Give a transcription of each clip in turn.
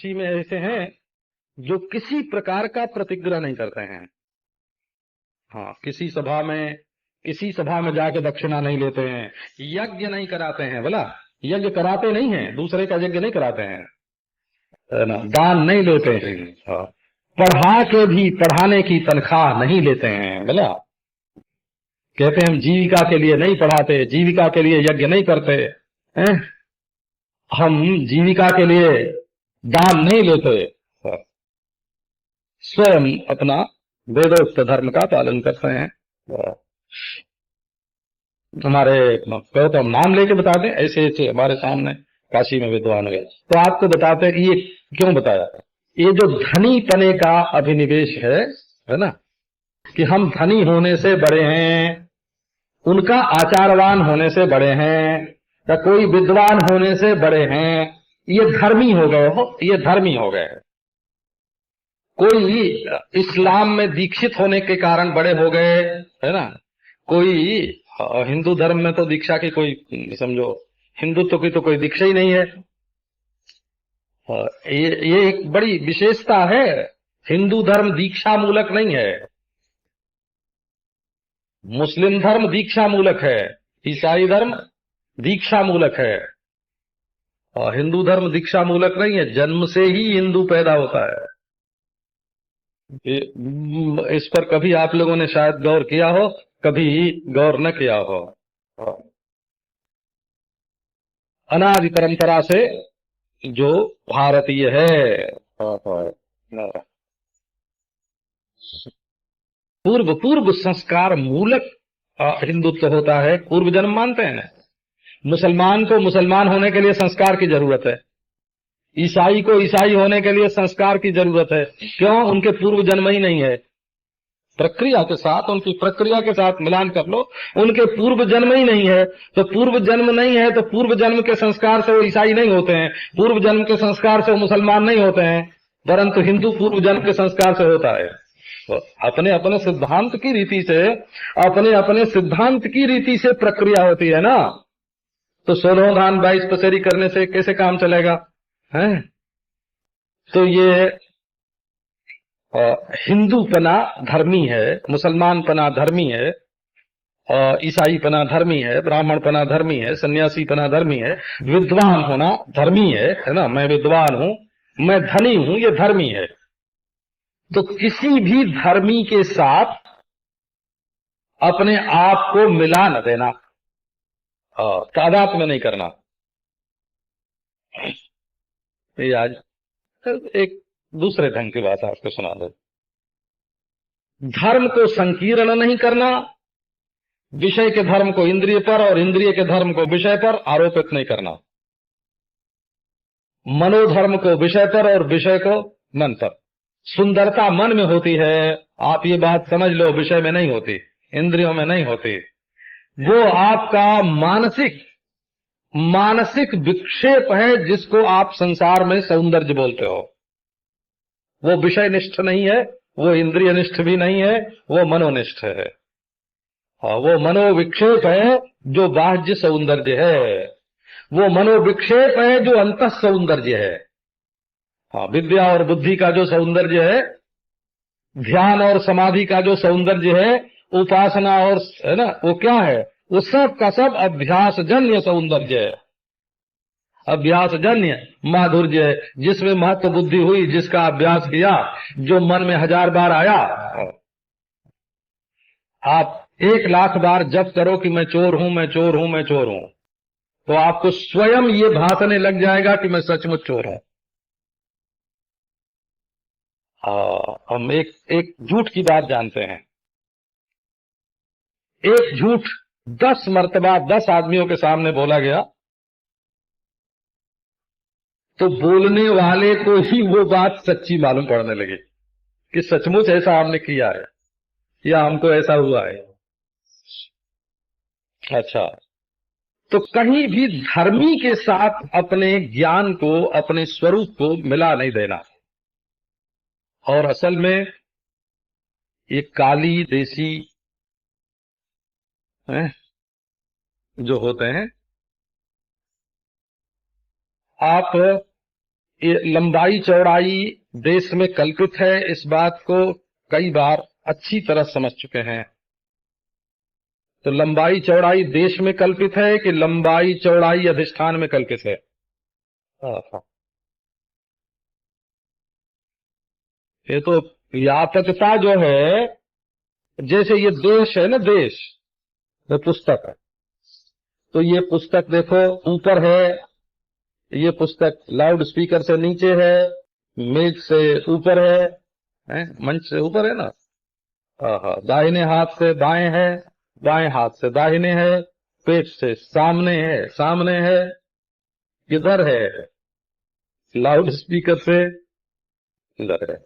काशी में ऐसे हैं जो किसी प्रकार का प्रतिग्रह नहीं करते हैं। हाँ, किसी सभा में जाके दक्षिणा नहीं लेते हैं, यज्ञ नहीं कराते हैं, बोला यज्ञ कराते नहीं हैं, दूसरे का यज्ञ नहीं कराते हैं, है ना, दान नहीं लेते हैं। हाँ, पढ़ा के भी पढ़ाने की तनख्वाह नहीं लेते हैं, बोला कहते हैं हम जीविका के लिए नहीं पढ़ाते, जीविका के लिए यज्ञ नहीं करते हैं, हम जीविका के लिए दान नहीं लेते, स्वयं अपना वेदोक्त धर्म का पालन करते हैं। हमारे कहो तो हम नाम लेके बता दें, ऐसे ऐसे हमारे सामने काशी में विद्वान हुए तो आपको बताते हैं ये क्यों बताया। ये जो धनी पने का अभिनिवेश है ना, कि हम धनी होने से बड़े हैं, उनका आचारवान होने से बड़े हैं, या कोई विद्वान होने से बड़े हैं, ये धर्मी हो गए हो, ये धर्मी हो गए। कोई इस्लाम में दीक्षित होने के कारण बड़े हो गए, है ना, कोई हिंदू धर्म में तो दीक्षा की कोई, समझो हिंदुत्व की तो कोई दीक्षा ही नहीं है। ये एक बड़ी विशेषता है, हिंदू धर्म दीक्षा मूलक नहीं है, मुस्लिम धर्म दीक्षा मूलक है, ईसाई धर्म दीक्षा मूलक है, और हिंदू धर्म दीक्षा मूलक नहीं है, जन्म से ही हिंदू पैदा होता है। इस पर कभी आप लोगों ने शायद गौर किया हो, कभी गौर न किया हो। अनादि परंपरा से जो भारतीय है, पूर्व पूर्व संस्कार मूलक हिंदुत्व होता है। पूर्व जन्म मानते हैं ना, मुसलमान को मुसलमान होने के लिए संस्कार की जरूरत है, ईसाई को ईसाई होने के लिए संस्कार की जरूरत है। क्यों? उनके पूर्व जन्म ही नहीं है। प्रक्रिया के साथ, उनकी प्रक्रिया के साथ मिलान कर लो, उनके पूर्व जन्म ही नहीं है। तो पूर्व जन्म नहीं है तो पूर्व जन्म के संस्कार से वो ईसाई नहीं होते हैं, पूर्व जन्म के संस्कार से वो मुसलमान नहीं होते हैं, परंतु हिंदू पूर्व जन्म के संस्कार से होता है। तो अपने अपने सिद्धांत की रीति से, अपने अपने सिद्धांत की रीति से प्रक्रिया होती है ना। तो 16 धान 22 पसेरी करने से कैसे काम चलेगा है? तो ये हिंदू पना धर्मी है, मुसलमान पना धर्मी है, ईसाई पना धर्मी है, ब्राह्मण पना धर्मी है, सन्यासी पना धर्मी है, विद्वान होना धर्मी है ना। मैं विद्वान हूं, मैं धनी हूं, ये धर्मी है। तो किसी भी धर्मी के साथ अपने आप को मिला न देना, तादाद में नहीं करना। ये आज एक दूसरे ढंग की बात आपको सुना दे। धर्म को संकीर्ण नहीं करना, विषय के धर्म को इंद्रिय पर और इंद्रिय के धर्म को विषय पर आरोपित नहीं करना, मनोधर्म को विषय पर और विषय को मन पर। सुंदरता मन में होती है, आप ये बात समझ लो, विषय में नहीं होती, इंद्रियों में नहीं होती। वो आपका मानसिक विक्षेप है, जिसको आप संसार में सौंदर्य बोलते हो। वो विषय निष्ठ नहीं है, वो इंद्रिय निष्ठ भी नहीं है, वो मनोनिष्ठ है। वो मनोविक्षेप है जो बाह्य सौंदर्य है, वो मनोविक्षेप है जो अंतः सौंदर्य है। हाँ, विद्या और बुद्धि का जो सौंदर्य है, ध्यान और समाधि का जो सौंदर्य है, उपासना और, है ना, वो क्या है? वो सब का सब अभ्यास जन्य सौंदर्य है, अभ्यास जन्य माधुर्य है, जिसमें महत्व बुद्धि हुई, जिसका अभ्यास किया, जो मन में 1000 बार आया। आप 1,00,000 बार जप करो कि मैं चोर हूं, मैं चोर हूं, मैं चोर हूं, तो आपको स्वयं ये भासने लग जाएगा कि मैं सचमुच चोर हूं। हम एक झूठ की बात जानते हैं। एक झूठ 10 मर्तबा 10 आदमियों के सामने बोला गया तो बोलने वाले को ही वो बात सच्ची मालूम पड़ने लगी कि सचमुच ऐसा हमने किया है या हमको ऐसा हुआ है। अच्छा, तो कहीं भी धर्मी के साथ अपने ज्ञान को, अपने स्वरूप को मिला नहीं देना। और असल में ये काली देसी जो होते हैं, आप ये लंबाई चौड़ाई देश में कल्पित है, इस बात को कई बार अच्छी तरह समझ चुके हैं। तो लंबाई चौड़ाई देश में कल्पित है कि लंबाई चौड़ाई अधिष्ठान में कल्पित है? ये तो व्यापकता जो है, जैसे ये देश है ना, देश तो पुस्तक है, तो ये पुस्तक देखो ऊपर है, ये पुस्तक लाउड स्पीकर से नीचे है, मेज से ऊपर है, मंच से ऊपर है ना, दाहिने हाथ से बाएं है, बाएं हाथ से दाहिने है, पेट से सामने है, किधर है? लाउड स्पीकर से इधर है,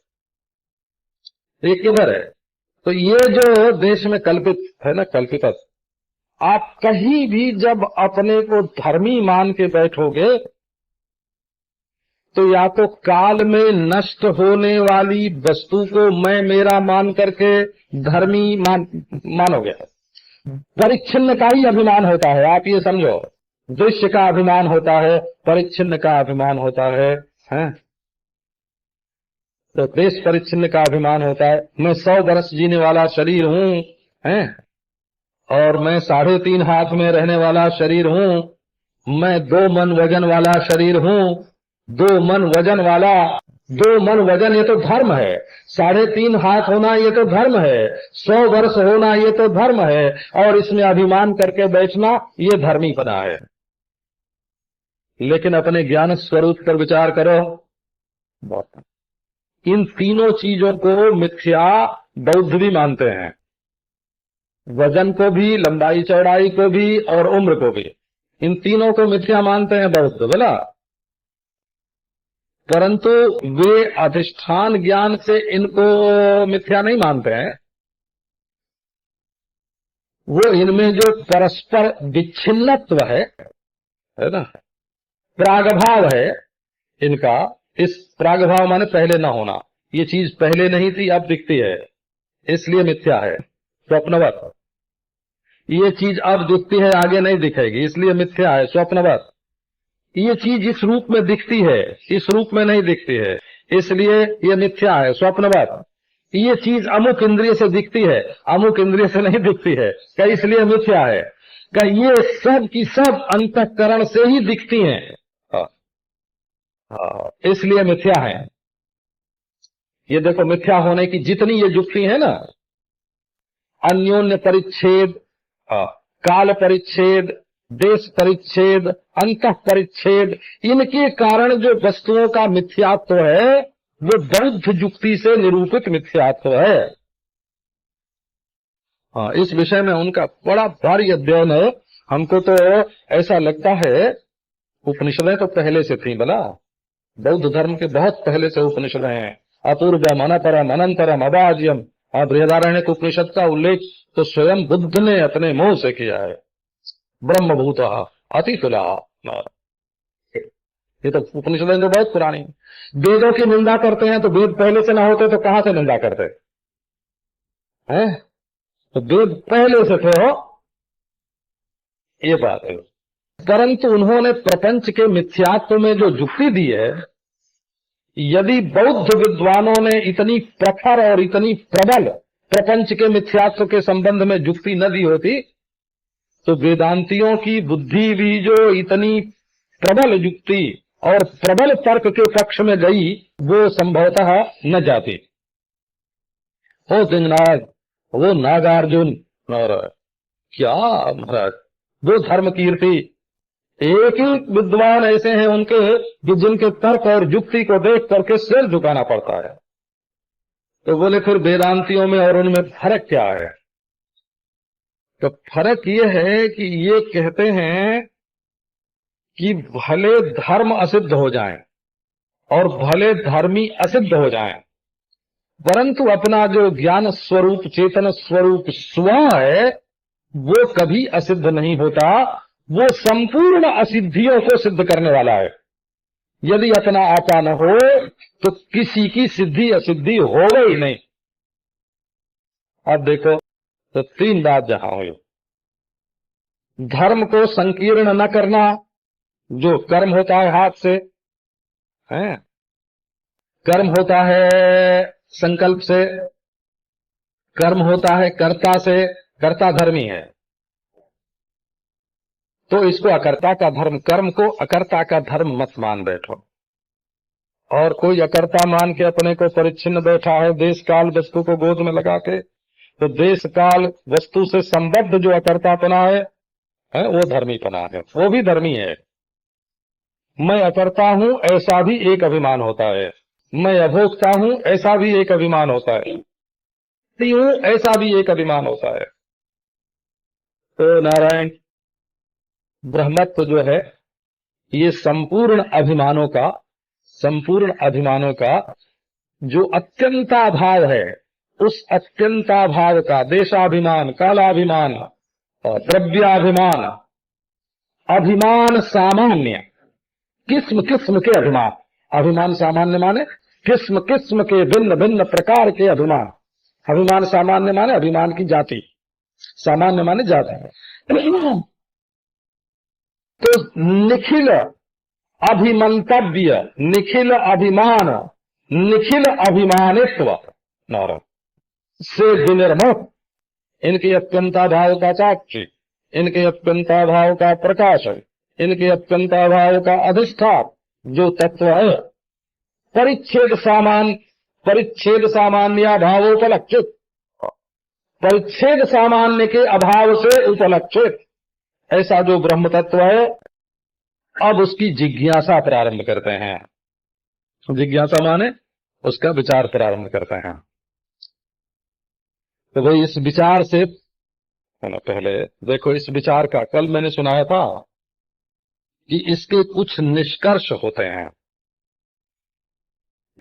ये किधर है? तो ये जो देश में कल्पित है ना, कल्पित, आप कहीं भी जब अपने को धर्मी मान के बैठोगे तो या तो काल में नष्ट होने वाली वस्तु को मैं मेरा मान करके धर्मी मानोगे। परिच्छिन्न का ही अभिमान होता है, आप ये समझो। दृश्य का अभिमान होता है, परिच्छिन्न का अभिमान होता है, हैं? तो देश परिच्छिन्न का अभिमान होता है। मैं 100 वर्ष जीने वाला शरीर हूँ, हैं? और मैं 3.5 हाथ में रहने वाला शरीर हूँ। मैं 2 मन वजन वाला शरीर हूँ। 2 मन वजन वाला, 2 मन वजन, ये तो धर्म है। 3.5 हाथ होना ये तो धर्म है। 100 वर्ष होना ये तो धर्म है। और इसमें अभिमान करके बैठना ये धर्मी बना है। लेकिन अपने ज्ञान स्वरूप पर विचार करो, इन तीनों चीजों को मिथ्या बौद्ध भी मानते हैं। वजन को भी, लंबाई चौड़ाई को भी और उम्र को भी, इन तीनों को मिथ्या मानते हैं बौद्ध, बोला। परंतु वे अधिष्ठान ज्ञान से इनको मिथ्या नहीं मानते हैं। वो इनमें जो परस्पर विच्छिन्नत्व है ना, प्रागभाव है इनका, इस प्रागभाव माने पहले ना होना, ये चीज पहले नहीं थी अब दिखती है, इसलिए मिथ्या है। स्वप्नवत, ये चीज अब दिखती है आगे नहीं दिखेगी, इसलिए मिथ्या है। स्वप्नवत, ये चीज इस रूप में दिखती है, इस रूप में नहीं दिखती है, इसलिए ये मिथ्या है। स्वप्नवत, ये चीज अमुक इंद्रिय से दिखती है, अमुक इंद्रिय से नहीं दिखती है, क्या इसलिए मिथ्या है? क्या ये सब की सब अंतःकरण से ही दिखती हैं, इसलिए मिथ्या है। ये देखो, मिथ्या होने की जितनी ये युक्ति है ना, अन्योन्य परिच्छेद, काल परिच्छेद, देश परिच्छेद, अंतः परिच्छेद, इनके कारण जो वस्तुओं का मिथ्यात्व है वो बौद्ध युक्ति से निरूपित मिथ्यात्व है। इस विषय में उनका बड़ा भारी अध्ययन है। हमको तो ऐसा लगता है उपनिषदें तो पहले से थी, भला बौद्ध धर्म के बहुत पहले से उपनिषदें हैं। अपूर्वम अनपरम अनंतरम अबाज्यम, बृहदारण्यक उपनिषद का उल्लेख तो स्वयं बुद्ध ने अपने मुंह से किया है। ब्रह्मभूत अतितुला, ये तो उपनिषदें तो बहुत पुरानी। वेदों की निंदा करते हैं तो वेद पहले से ना होते तो कहां से निंदा करते हैं? तो वेद पहले से थे, हो, ये बात है। परंतु उन्होंने प्रपंच के मिथ्यात्व में जो युक्ति दी है, यदि बौद्ध विद्वानों ने इतनी प्रखर और इतनी प्रबल प्रपंच के मिथ्यात्व के संबंध में युक्ति न दी होती तो वेदांतियों की बुद्धि भी जो इतनी प्रबल युक्ति और प्रबल तर्क के पक्ष में गई वो संभवतः न जाती। हो सिंहनाग, वो नागार्जुन, और क्या महाराज, वो धर्म कीर्ति, एक ही विद्वान ऐसे हैं उनके कि जिनके तर्क और युक्ति को देख करके सिर झुकाना पड़ता है। तो बोले फिर वेदांतियों में और उनमें फर्क क्या है? तो फर्क ये है कि ये कहते हैं कि भले धर्म असिद्ध हो जाएं और भले धर्मी असिद्ध हो जाएं, परंतु अपना जो ज्ञान स्वरूप, चेतन स्वरूप स्व है वो कभी असिद्ध नहीं होता। वो संपूर्ण असिद्धियों को सिद्ध करने वाला है। यदि अपना आपा न हो तो किसी की सिद्धि असिद्धि होगा ही नहीं। अब देखो, तो 3 बात जहां हुई, धर्म को संकीर्ण न करना, जो कर्म होता है हाथ से, हैं। कर्म होता है संकल्प से, कर्म होता है कर्ता से, कर्ता धर्मी है। तो इसको अकर्ता का धर्म, कर्म को अकर्ता का धर्म मत मान बैठो। और कोई अकर्ता मान के अपने को परिच्छिन्न बैठा है, देश काल वस्तु को गोद में लगा के, तो देश काल वस्तु से संबद्ध जो अकर्तापना है वो धर्मीपना है, वो भी धर्मी है। मैं अकर्ता हूं ऐसा भी एक अभिमान होता है, मैं अभोक्ता हूं ऐसा भी एक अभिमान होता है, हूं ऐसा भी एक अभिमान होता है। तो नारायण ब्रह्मत्व जो है ये संपूर्ण अभिमानों का जो अत्यंताभाव है, उस अत्यंताभाव का देशाभिमान, कालाभिमान और द्रव्याभिमान, अभिमान सामान्य, किस्म किस्म के अभिमान, अभिमान सामान्य माने किस्म किस्म के भिन्न भिन्न प्रकार के अभिमान। अभिमान सामान्य माने अभिमान की जाति, सामान्य माने जाति। तो निखिल अभिमंतव्य, निखिल अभिमान, निखिल अभिमानित्व नारायण से विनिर्मुक्त, इनके अत्यंताभाव का साक्षी, इनके अत्यंताभाव का प्रकाशक, इनके अत्यंताभाव का अधिष्ठान जो तत्व है, परिच्छेद सामान्य भावोपलक्षित, परिच्छेद सामान्य के अभाव से उपलक्षित ऐसा जो ब्रह्म तत्व है, अब उसकी जिज्ञासा प्रारंभ करते हैं। जिज्ञासा माने उसका विचार प्रारंभ करते हैं। तो भाई इस विचार से है ना, पहले देखो इस विचार का कल मैंने सुनाया था कि इसके कुछ निष्कर्ष होते हैं,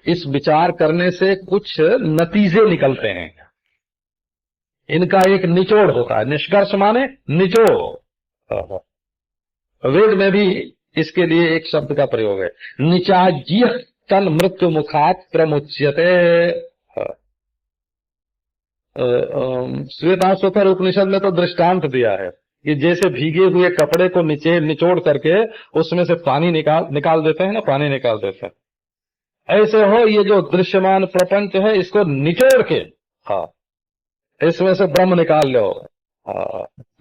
इस विचार करने से कुछ नतीजे निकलते हैं, इनका एक निचोड़ होता है। निष्कर्ष माने निचोड़। वेद में भी इसके लिए एक शब्द का प्रयोग है, निचाज्य तन मृत्यु मुखात प्रमुच्यते। श्वेताश्वतर उपनिषद में तो दृष्टांत दिया है कि जैसे भीगे हुए कपड़े को निचोड़ करके उसमें से पानी निकाल देते हैं ना, पानी निकाल देते हैं, ऐसे हो ये जो दृश्यमान प्रपंच है इसको निचोड़ के इसमें से ब्रह्म निकाल लो,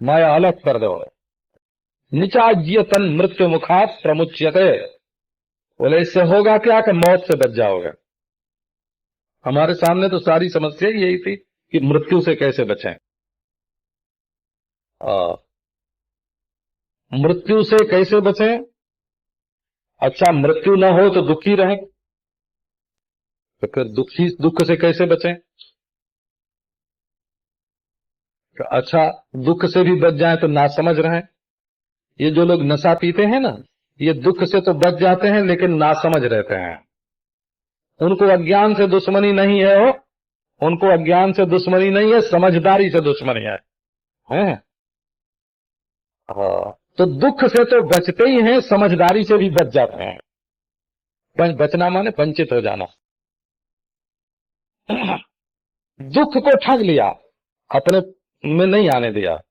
माया अलग कर दो। निचाज्य तन मृत्यु मुखात प्रमुच्यते, बोले इससे होगा क्या कि मौत से बच जाओगे। हमारे सामने तो सारी समस्या यही थी कि मृत्यु से कैसे बचें। मृत्यु से कैसे बचें? अच्छा मृत्यु न हो तो दुखी रहें, तो फिर दुख से कैसे बचें? अच्छा दुख से भी बच जाएं तो नासमझ रहें। ये जो लोग नशा पीते हैं ना, ये दुख से तो बच जाते हैं लेकिन नासमझ रहते हैं। उनको अज्ञान से दुश्मनी नहीं है, उनको अज्ञान से दुश्मनी नहीं है, समझदारी से दुश्मनी है, हैं? तो दुख से तो बचते ही हैं, समझदारी से भी बच जाते हैं। बचना माने वंचित हो जाना। दुख को ठग लिया, अपने में नहीं आने दिया,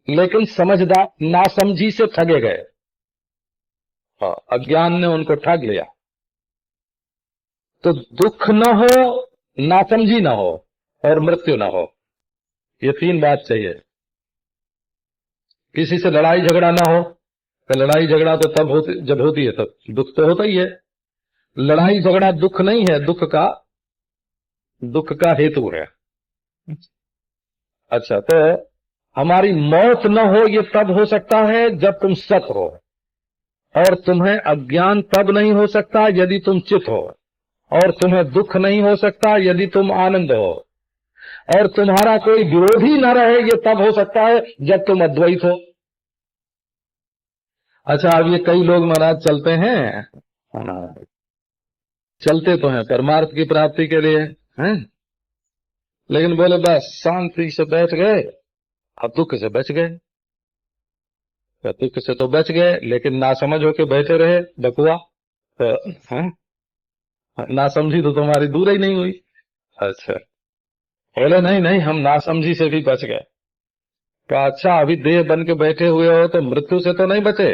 लेकिन समझदार नासमझी से ठगे गए। अज्ञान ने उनको ठग लिया। तो दुख न हो, नासमझी न हो और मृत्यु न हो, ये तीन बात चाहिए। किसी से लड़ाई झगड़ा ना हो, तो लड़ाई झगड़ा तो तब होती जब होती है, तब दुख तो होता ही है। लड़ाई झगड़ा दुख नहीं है, दुख का हेतु है। अच्छा तो हमारी मौत न हो ये तब हो सकता है जब तुम सत हो, और तुम्हें अज्ञान तब नहीं हो सकता यदि तुम चित हो, और तुम्हें दुख नहीं हो सकता यदि तुम आनंद हो, और तुम्हारा कोई विरोधी न रहे ये तब हो सकता है जब तुम अद्वैत हो। अच्छा अब ये कई लोग महाराज चलते हैं, चलते तो हैं परमार्थ की प्राप्ति के लिए हैं, लेकिन बोले बस शांति से बैठ गए, अब दुख से बच गए। दुख से तो बच गए लेकिन नासमझ होके बैठे रहे बकुआ, तो नासमझी तो तुम्हारी दूर ही नहीं हुई। अच्छा बोले नहीं हम नासमझी से भी बच गए। कहा अच्छा अभी देह बन के बैठे हुए हो तो मृत्यु से तो नहीं बचे।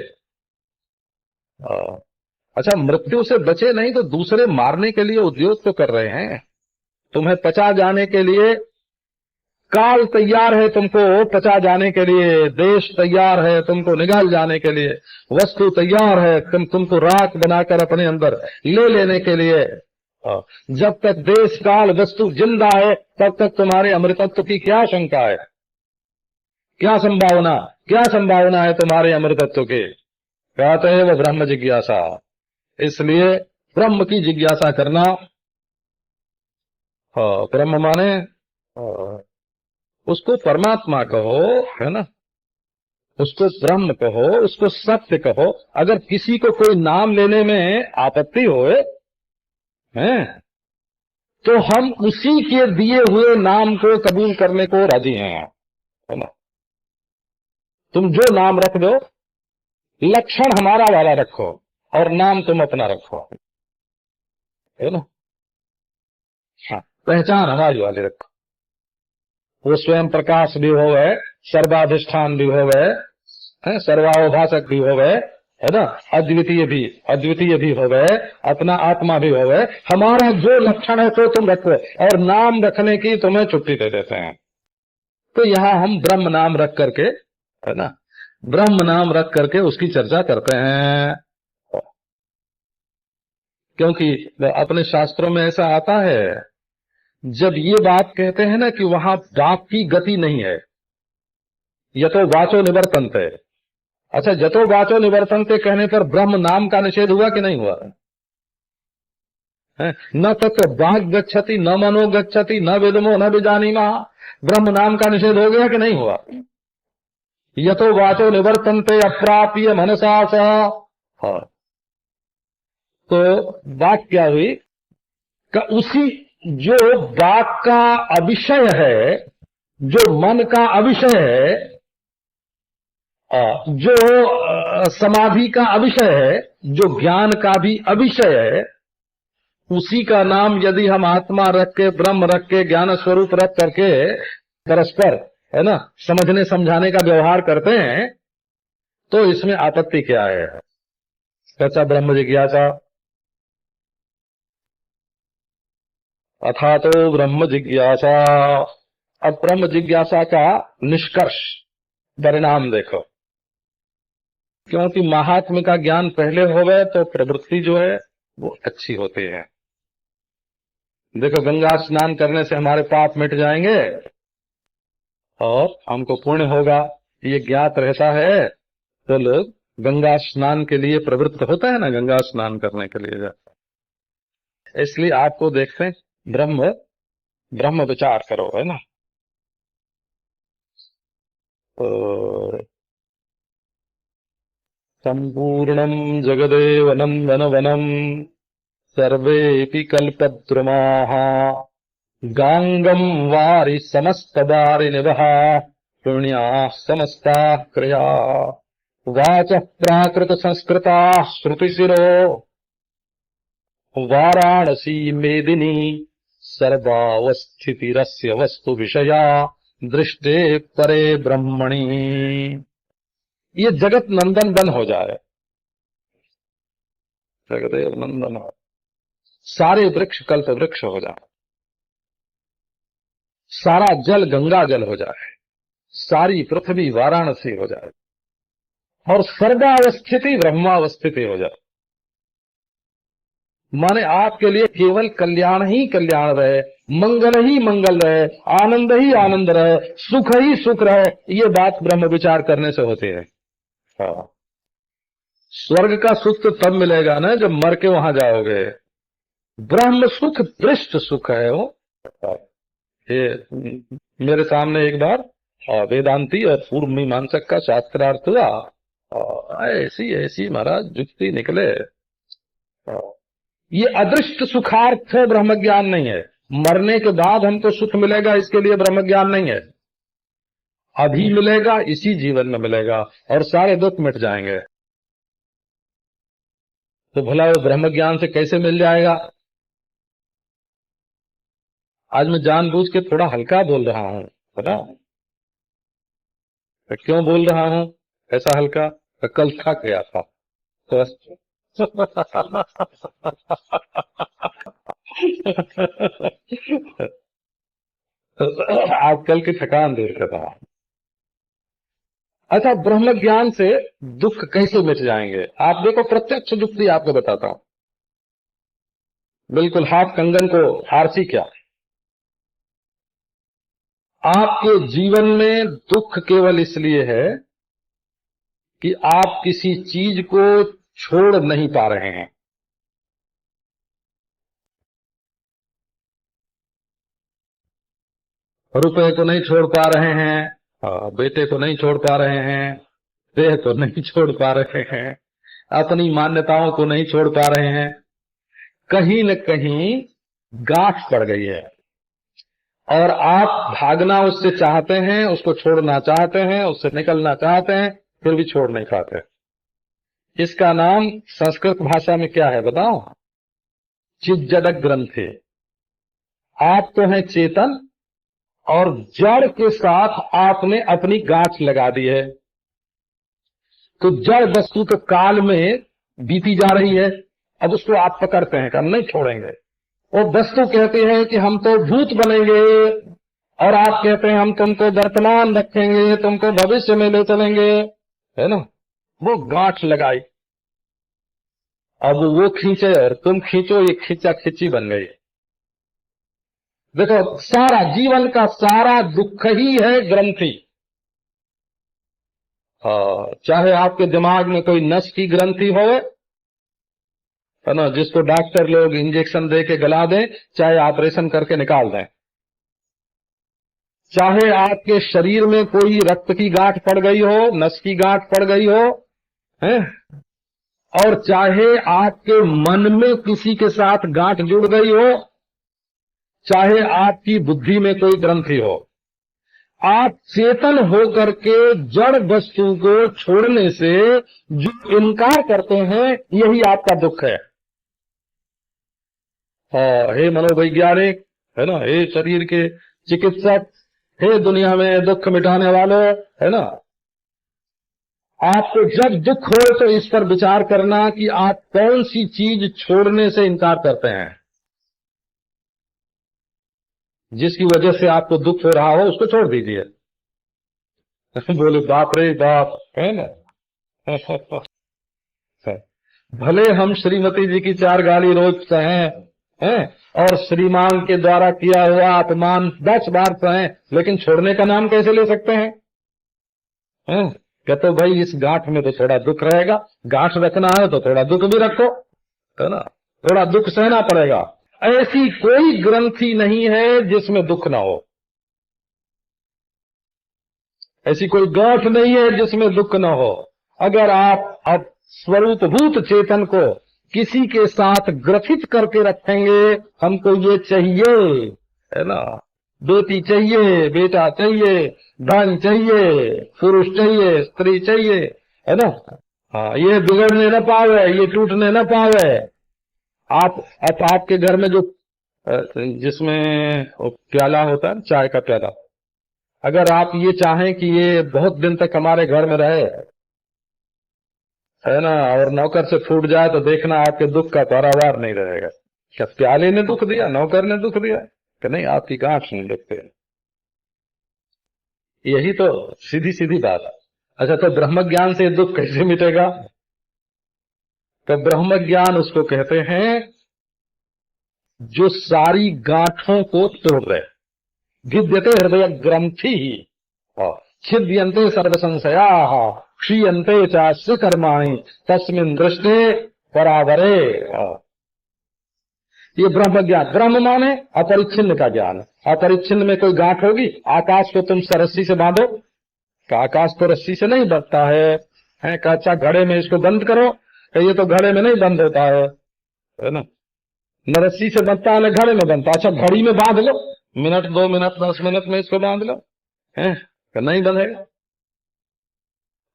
अच्छा, मृत्यु से बचे नहीं तो दूसरे मारने के लिए उद्योग तो कर रहे हैं। तुम्हें पचा जाने के लिए काल तैयार है, तुमको पचा जाने के लिए देश तैयार है, तुमको निगल जाने के लिए वस्तु तैयार है, तुमको राख बनाकर अपने अंदर ले लेने के लिए। जब तक देश काल वस्तु जिंदा है तब तक तुम्हारे अमृतत्व की क्या शंका है, क्या संभावना है तुम्हारे अमृतत्व की। कहते हैं वो ब्रह्म जिज्ञासा। इसलिए ब्रह्म की जिज्ञासा करना। ब्रह्म माने उसको परमात्मा कहो, है ना, उसको ब्रह्म कहो, उसको सत्य कहो। अगर किसी को कोई नाम लेने में आपत्ति होए हैं तो हम उसी के दिए हुए नाम को कबूल करने को राजी हैं, है ना। तुम जो नाम रख दो, लक्षण हमारा वाला रखो और नाम तुम अपना रखो, है ना। हाँ, पहचान हमारी वाली रखो। वो स्वयं प्रकाश भी हो गए, सर्वाधिष्ठान भी हो गए, सर्वावभाषक भी हो गए, है ना, अद्वितीय भी हो गए, अपना आत्मा भी हो गए। हमारा जो लक्षण है तो तुम रखो, और नाम रखने की तुम्हें छुट्टी दे देते हैं। तो यहाँ हम ब्रह्म नाम रख करके, है ना, ब्रह्म नाम रख करके उसकी चर्चा करते हैं। क्योंकि अपने शास्त्रों में ऐसा आता है, जब ये बात कहते हैं ना कि वहां वाक की गति नहीं है, यतो वाचो निवर्तन्ते। अच्छा, यतो वाचो निवर्तन्ते कहने पर ब्रह्म नाम का निषेध हुआ कि नहीं हुआ है? न तत्व वाक् गच्छति न मनो गच्छति न वेदमो न विजानीमा। ब्रह्म नाम का निषेध हो गया कि नहीं हुआ? यतो वाचो निवर्तन्ते अप्राप्य मनसा सह। तो बात क्या हुई का उसी जो वाक का अविषय है, जो मन का अविषय है, जो समाधि का अविषय है, जो ज्ञान का भी अविषय है, उसी का नाम यदि हम आत्मा रख के, ब्रह्म रख के, ज्ञान स्वरूप रख करके परस्पर, है ना, समझने समझाने का व्यवहार करते हैं, तो इसमें आपत्ति क्या है? सच्चा ब्रह्म जिज्ञासा। अथा तो ब्रह्म जिज्ञासा। अब ब्रह्म जिज्ञासा का निष्कर्ष परिणाम देखो। क्योंकि महात्म्य का ज्ञान पहले हो गए तो प्रवृत्ति जो है वो अच्छी होती है। देखो, गंगा स्नान करने से हमारे पाप मिट जाएंगे और हमको पुण्य होगा, ये ज्ञात रहता है तो लोग गंगा स्नान के लिए प्रवृत्त होता है ना, गंगा स्नान करने के लिए जाता है। इसलिए आपको देखते हैं ब्रह्म विचार करो, है ना। तो संपूर्णं जगदेव नंदनवनम् सर्वेऽपि कल्पद्रुमाः गांगम् वारि समस्तवारिनिवः पुण्याः समस्ताः क्रिया वाचः प्राकृतसंस्कृताः श्रुतिशिरो वाराणसी मेदिनी सर्वावस्थितिरस्य वस्तु विषया दृष्टे परे ब्रह्मणि। ये जगत नंदन वन हो जाए, जगदेव नंदन हो, सारे वृक्ष कल्प वृक्ष हो जाए, सारा जल गंगा जल हो जाए, सारी पृथ्वी वाराणसी हो जाए और सर्वावस्थिति ब्रह्मावस्थिति हो जाए। माने आपके लिए केवल कल्याण ही कल्याण रहे, मंगल ही मंगल रहे, आनंद ही आनंद रहे, सुख ही सुख रहे। ये बात ब्रह्म विचार करने से होती है। हाँ, स्वर्ग का सुख तो तब मिलेगा ना जब मर के वहां जाओगे। ब्रह्म सुख दृष्ट सुख है वो। ये मेरे सामने एक बार वेदांती और पूर्व मीमांसक का शास्त्रार्थ हुआ, ऐसी ऐसी महाराज जुक्ति निकले। ये अदृष्ट सुखार्थ है, ब्रह्म ज्ञान नहीं है। मरने के बाद हमको सुख मिलेगा इसके लिए ब्रह्म ज्ञान नहीं है। अभी मिलेगा, इसी जीवन में मिलेगा और सारे दुख मिट जाएंगे। तो भला वो ब्रह्म ज्ञान से कैसे मिल जाएगा? आज मैं जानबूझ के थोड़ा हल्का बोल रहा हूं, पता क्यों बोल रहा हूं ऐसा हल्का? कल थक गया था तो आजकल की थकान दूर करता। अच्छा, ब्रह्म ज्ञान से दुख कैसे मिट जाएंगे? आप देखो, प्रत्यक्ष युक्ति आपको बताता हूं, बिल्कुल हाथ कंगन को फारसी क्या। आपके जीवन में दुख केवल इसलिए है कि आप किसी चीज को छोड़ नहीं पा रहे हैं। रुपए को नहीं छोड़ पा रहे हैं, बेटे को नहीं छोड़ पा रहे हैं, देह को नहीं छोड़ पा रहे हैं, अपनी मान्यताओं को नहीं छोड़ पा रहे हैं। कहीं न कहीं गांठ पड़ गई है और आप भागना उससे चाहते हैं, उसको छोड़ना चाहते हैं, उससे निकलना चाहते हैं, फिर भी छोड़ नहीं पाते। इसका नाम संस्कृत भाषा में क्या है बताओ? चिज्जड ग्रंथि। आप तो हैं चेतन और जड़ के साथ आपने अपनी गांठ लगा दी है। तो जड़ वस्तु तो काल में बीती जा रही है, अब उसको आप पकड़ते हैं, हम नहीं छोड़ेंगे। वो वस्तु कहती है कि हम तो भूत बनेंगे, और आप कहते हैं हम तुमको वर्तमान रखेंगे, तुमको भविष्य में ले चलेंगे, है ना? वो गांठ लगाई, अब वो खींचे और तुम खींचो, ये खींचा खींची बन गई। देखो, सारा जीवन का सारा दुख ही है ग्रंथि। चाहे आपके दिमाग में कोई नस की ग्रंथि हो, है ना, जिसको डॉक्टर लोग इंजेक्शन दे के गला दें, चाहे ऑपरेशन करके निकाल दें, चाहे आपके शरीर में कोई रक्त की गांठ पड़ गई हो, नस की गांठ पड़ गई हो, है, और चाहे आपके मन में किसी के साथ गांठ जुड़ गई हो, चाहे आपकी बुद्धि में कोई ग्रंथि हो, आप चेतन होकर के जड़ वस्तु को छोड़ने से जो इनकार करते हैं, यही आपका दुख है। हे मनोवैज्ञानिक, है ना, हे शरीर के चिकित्सक, हे दुनिया में दुख मिटाने वाले, है ना, आपको जब दुख हो तो इस पर विचार करना कि आप कौन सी चीज छोड़ने से इनकार करते हैं। जिसकी वजह से आपको दुख हो रहा हो उसको छोड़ दीजिए। बोले बाप रे बाप, है ना। भले हम श्रीमती जी की 4 गाली रोज सहें, हैं, और श्रीमान के द्वारा किया हुआ अपमान 10 बार सहें, लेकिन छोड़ने का नाम कैसे ले सकते हैं? कहते भाई इस गांठ में तो थोड़ा दुख रहेगा, गांठ रखना है तो थोड़ा दुख भी रखो, है ना, थोड़ा दुख सहना पड़ेगा। ऐसी कोई ग्रंथि नहीं है जिसमें दुख ना हो, ऐसी कोई गांठ नहीं है जिसमें दुख न हो। अगर आप अब स्वरूपभूत चेतन को किसी के साथ ग्रथित करके रखेंगे, हमको ये चाहिए, है ना, बेटी चाहिए, बेटा चाहिए, धन चाहिए, पुरुष चाहिए, स्त्री चाहिए, है ना, हाँ, ये बिगड़ने न पावे, ये टूटने न पावे। आपके घर में जो जिसमें प्याला होता है, चाय का प्याला, अगर आप ये चाहें कि ये बहुत दिन तक हमारे घर में रहे, है ना, और नौकर से फूट जाए तो देखना आपके दुख का पारावार नहीं रहेगा। क्या प्याले ने दुख दिया, नौकर ने दुख दिया? कि नहीं, आपकी गांठ नहीं देखते। यही तो सीधी सीधी बात है। अच्छा, तो ब्रह्म ज्ञान से दुख कैसे मिटेगा? तो ब्रह्म ज्ञान उसको कहते हैं जो सारी गांठों को तोड़ रहे। भिद्यते हृदय ग्रंथि छिद्यन्ते सर्व संशया क्षीयन्ते चास्य कर्माणि तस्मिन् दृष्टे परावरे। ये ब्रह्म ज्ञान, ब्रह्म माने अपरिच्छिन्न का ज्ञान। अपरिच्छिन्न में कोई गांठ होगी? आकाश को तुम रस्सी से बांधो, का आकाश तो रस्सी से नहीं बंधता है का अच्छा घड़े में इसको बंद करो, ये तो घड़े में नहीं बंद होता है ना, न रस्सी से बंधता है न घड़े में बंधता। अच्छा, घड़ी में बांध लो, मिनट 2 मिनट 10 मिनट में इसको बांध लो, है नहीं बंधेगा।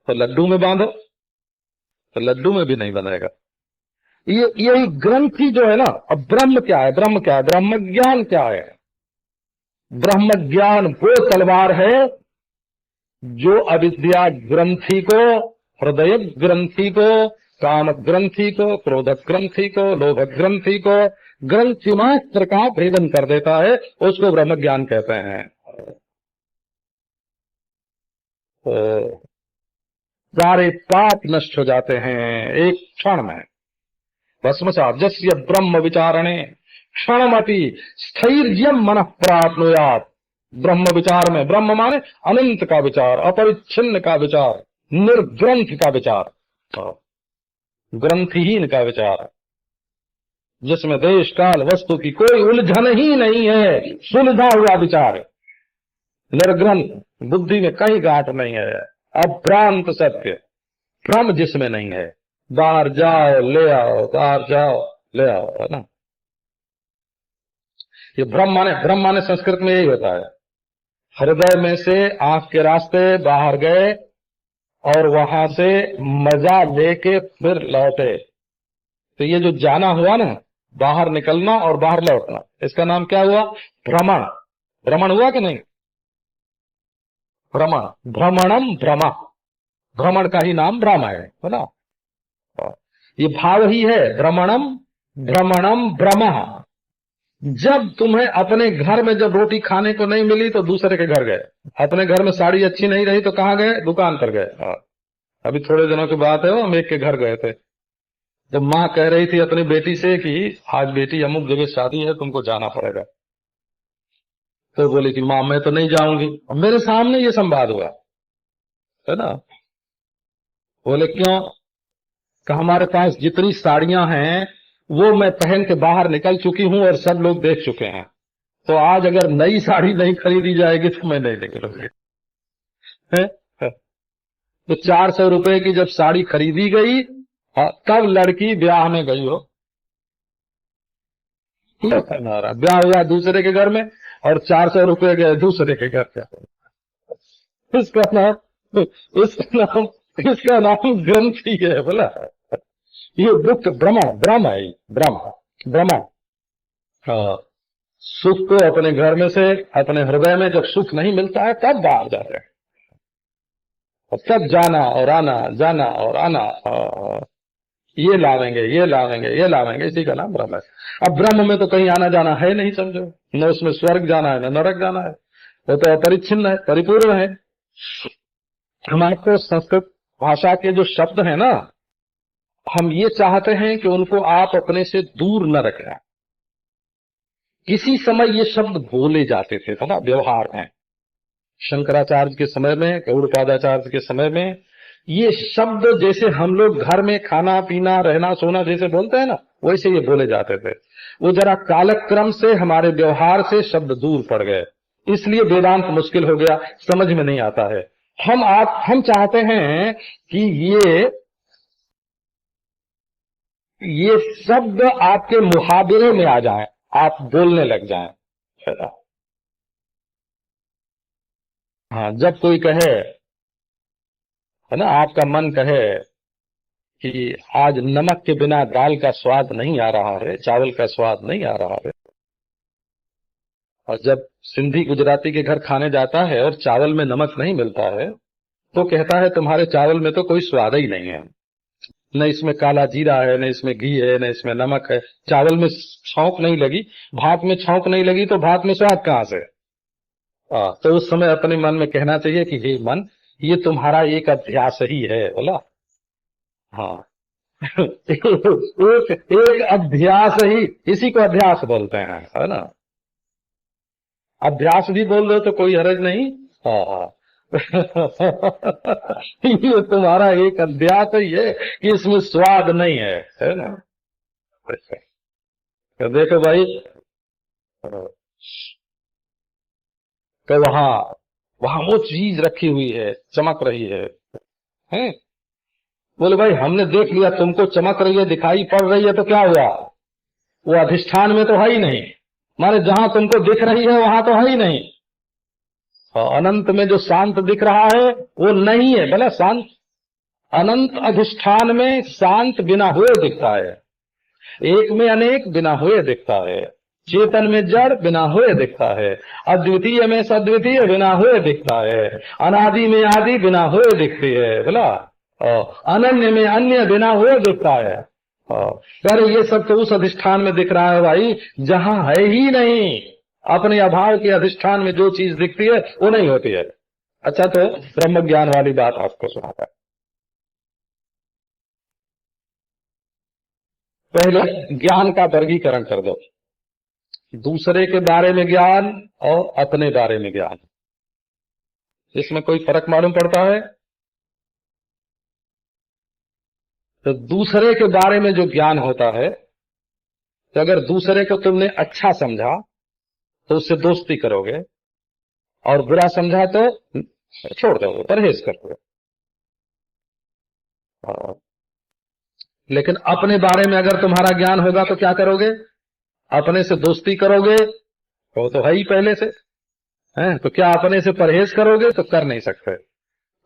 तो लड्डू में बांधो, तो लड्डू में भी नहीं बंधेगा। यही ग्रंथि जो है ना। अब ब्रह्म क्या है? ब्रह्म क्या है? ब्रह्म ज्ञान क्या है? ब्रह्म ज्ञान वो तलवार है जो अविद्या ग्रंथि को, हृदय ग्रंथि को काम ग्रंथि को, क्रोध ग्रंथि को, लोभ ग्रंथि को ग्रंथि मात्र का भेदन कर देता है, उसको ब्रह्म ज्ञान कहते हैं। तो सारे पाप नष्ट हो जाते हैं एक क्षण में। भस्मसात् जस्य ब्रह्म विचारणे क्षणमपि स्थैर्यं मनः प्राप्नुयात्। ब्रह्म विचार में, ब्रह्म माने अनंत का विचार, अपरिच्छिन्न का विचार, निर्ग्रंथ का विचार, ग्रंथहीन का विचार, जिसमें देश काल वस्तु की कोई उलझन ही नहीं है, सुलझा हुआ विचार, निर्ग्रंथ, बुद्धि में कहीं गांठ नहीं है, अभ्रांत सत्य, भ्रम जिसमें नहीं है। बाहर जाओ ले आओ, बाहर जाओ ले आओ, है ना। ये ब्रह्म माने संस्कृत में यही होता है, हृदय में से आंख के रास्ते बाहर गए और वहां से मजा लेके फिर लौटे। तो ये जो जाना हुआ ना, बाहर निकलना और बाहर लौटना, इसका नाम क्या हुआ? भ्रमण। भ्रमण हुआ कि नहीं? भ्रमण, भ्रमणम भ्रमा, भ्रमण का ही नाम भ्रम है ना। ये भाव ही है, भ्रमणम भ्रमणम भ्रम। जब तुम्हें अपने घर में जब रोटी खाने को नहीं मिली तो दूसरे के घर गए, अपने घर में साड़ी अच्छी नहीं रही तो कहाँ गए? दुकान पर गए। अभी थोड़े दिनों की बात है, वो हम एक के घर गए थे, जब माँ कह रही थी अपनी बेटी से कि आज बेटी अमुक जगह शादी है, तुमको जाना पड़ेगा, तो बोली कि माँ मैं तो नहीं जाऊंगी। और मेरे सामने ये संवाद हुआ, है ना। बोले क्यों? कि हमारे पास जितनी साड़ियां हैं वो मैं पहन के बाहर निकल चुकी हूं और सब लोग देख चुके हैं, तो आज अगर नई साड़ी नहीं खरीदी जाएगी तो मैं नहीं निकलूंगी। तो 400 रुपए की जब साड़ी खरीदी गई, तब लड़की ब्याह में गई हो। ब्याह हुआ दूसरे के घर में और 400 रुपए गए दूसरे के घर पे। इसका नाम ग्रंथि है बोला। ये दुख भ्रमण, भ्रम है, भ्रमण। सुख को अपने घर में से, अपने हृदय में जब सुख नहीं मिलता है तब बाहर जाते हैं, और तब जाना और आना, जाना और आना, ये लावेंगे ये लावेंगे ये लावेंगे, इसी का नाम ब्रह्म है। अब ब्रह्म में तो कहीं आना जाना है नहीं, समझो, न उसमें स्वर्ग जाना है न नरक जाना है, वो तो अपरिच्छिन्न है, परिपूर्ण है। हमारे संस्कृत भाषा के जो शब्द हैं ना, हम ये चाहते हैं कि उनको आप अपने से दूर न रखें। किसी समय ये शब्द बोले जाते थे ना व्यवहार में, शंकराचार्य के समय में, गौड़पादाचार्य के समय में, ये शब्द जैसे हम लोग घर में खाना पीना रहना सोना जैसे बोलते हैं ना, वैसे ये बोले जाते थे। वो जरा कालक्रम से हमारे व्यवहार से शब्द दूर पड़ गए, इसलिए वेदांत मुश्किल हो गया, समझ में नहीं आता है। हम चाहते हैं कि ये शब्द आपके मुहावरे में आ जाएं, आप बोलने लग जाएं। हाँ, जब कोई कहे, है ना, आपका मन कहे कि आज नमक के बिना दाल का स्वाद नहीं आ रहा है, चावल का स्वाद नहीं आ रहा है, और जब सिंधी गुजराती के घर खाने जाता है और चावल में नमक नहीं मिलता है तो कहता है तुम्हारे चावल में तो कोई स्वाद ही नहीं है, न इसमें काला जीरा है, न इसमें घी है, न इसमें नमक है, चावल में छौंक नहीं लगी, भात में छौंक नहीं लगी, तो भात में स्वाद कहां से? तो उस समय अपने मन में कहना चाहिए कि हे मन, ये तुम्हारा एक अभ्यास ही है, बोला। हाँ। एक अभ्यास ही, इसी को अभ्यास बोलते हैं, है ना। अभ्यास भी बोल दो तो कोई हर्ज नहीं। हाँ। ये तुम्हारा एक अभ्यास ही है कि इसमें स्वाद नहीं है ना। तो देखो भाई, तो वहां वो चीज रखी हुई है, चमक रही है, हैं? बोले भाई हमने देख लिया तुमको चमक रही है, दिखाई पड़ रही है, तो क्या हुआ? वो अधिष्ठान में तो है ही नहीं, माने जहां तुमको दिख रही है वहां तो है ही नहीं। अनंत में जो शांत दिख रहा है वो नहीं है, भला शांत अनंत अधिष्ठान में शांत बिना हुए दिखता है, एक में अनेक बिना हुए दिखता है, चेतन में जड़ बिना हुए दिखता है, अद्वितीय में सद्वितीय बिना हुए दिखता है, अनादि में आदि बिना हुए दिखती है, बोला। अनन्य में अन्य बिना वो दिखता है। अरे ये सब तो उस अधिष्ठान में दिख रहा है भाई जहां है ही नहीं। अपने अभाव के अधिष्ठान में जो चीज दिखती है वो नहीं होती है। अच्छा, तो ब्रह्म ज्ञान वाली बात आपको सुनाता है। पहले ज्ञान का वर्गीकरण कर दो। दूसरे के बारे में ज्ञान और अपने बारे में ज्ञान, इसमें कोई फर्क मालूम पड़ता है? तो दूसरे के बारे में जो ज्ञान होता है, तो अगर दूसरे को तुमने अच्छा समझा तो उससे दोस्ती करोगे, और बुरा समझा तो छोड़ दोगे, परहेज करोगे। लेकिन अपने बारे में अगर तुम्हारा ज्ञान होगा तो क्या करोगे? अपने से दोस्ती करोगे, वो तो है ही पहले से है, तो क्या अपने से परहेज करोगे? तो कर नहीं सकते।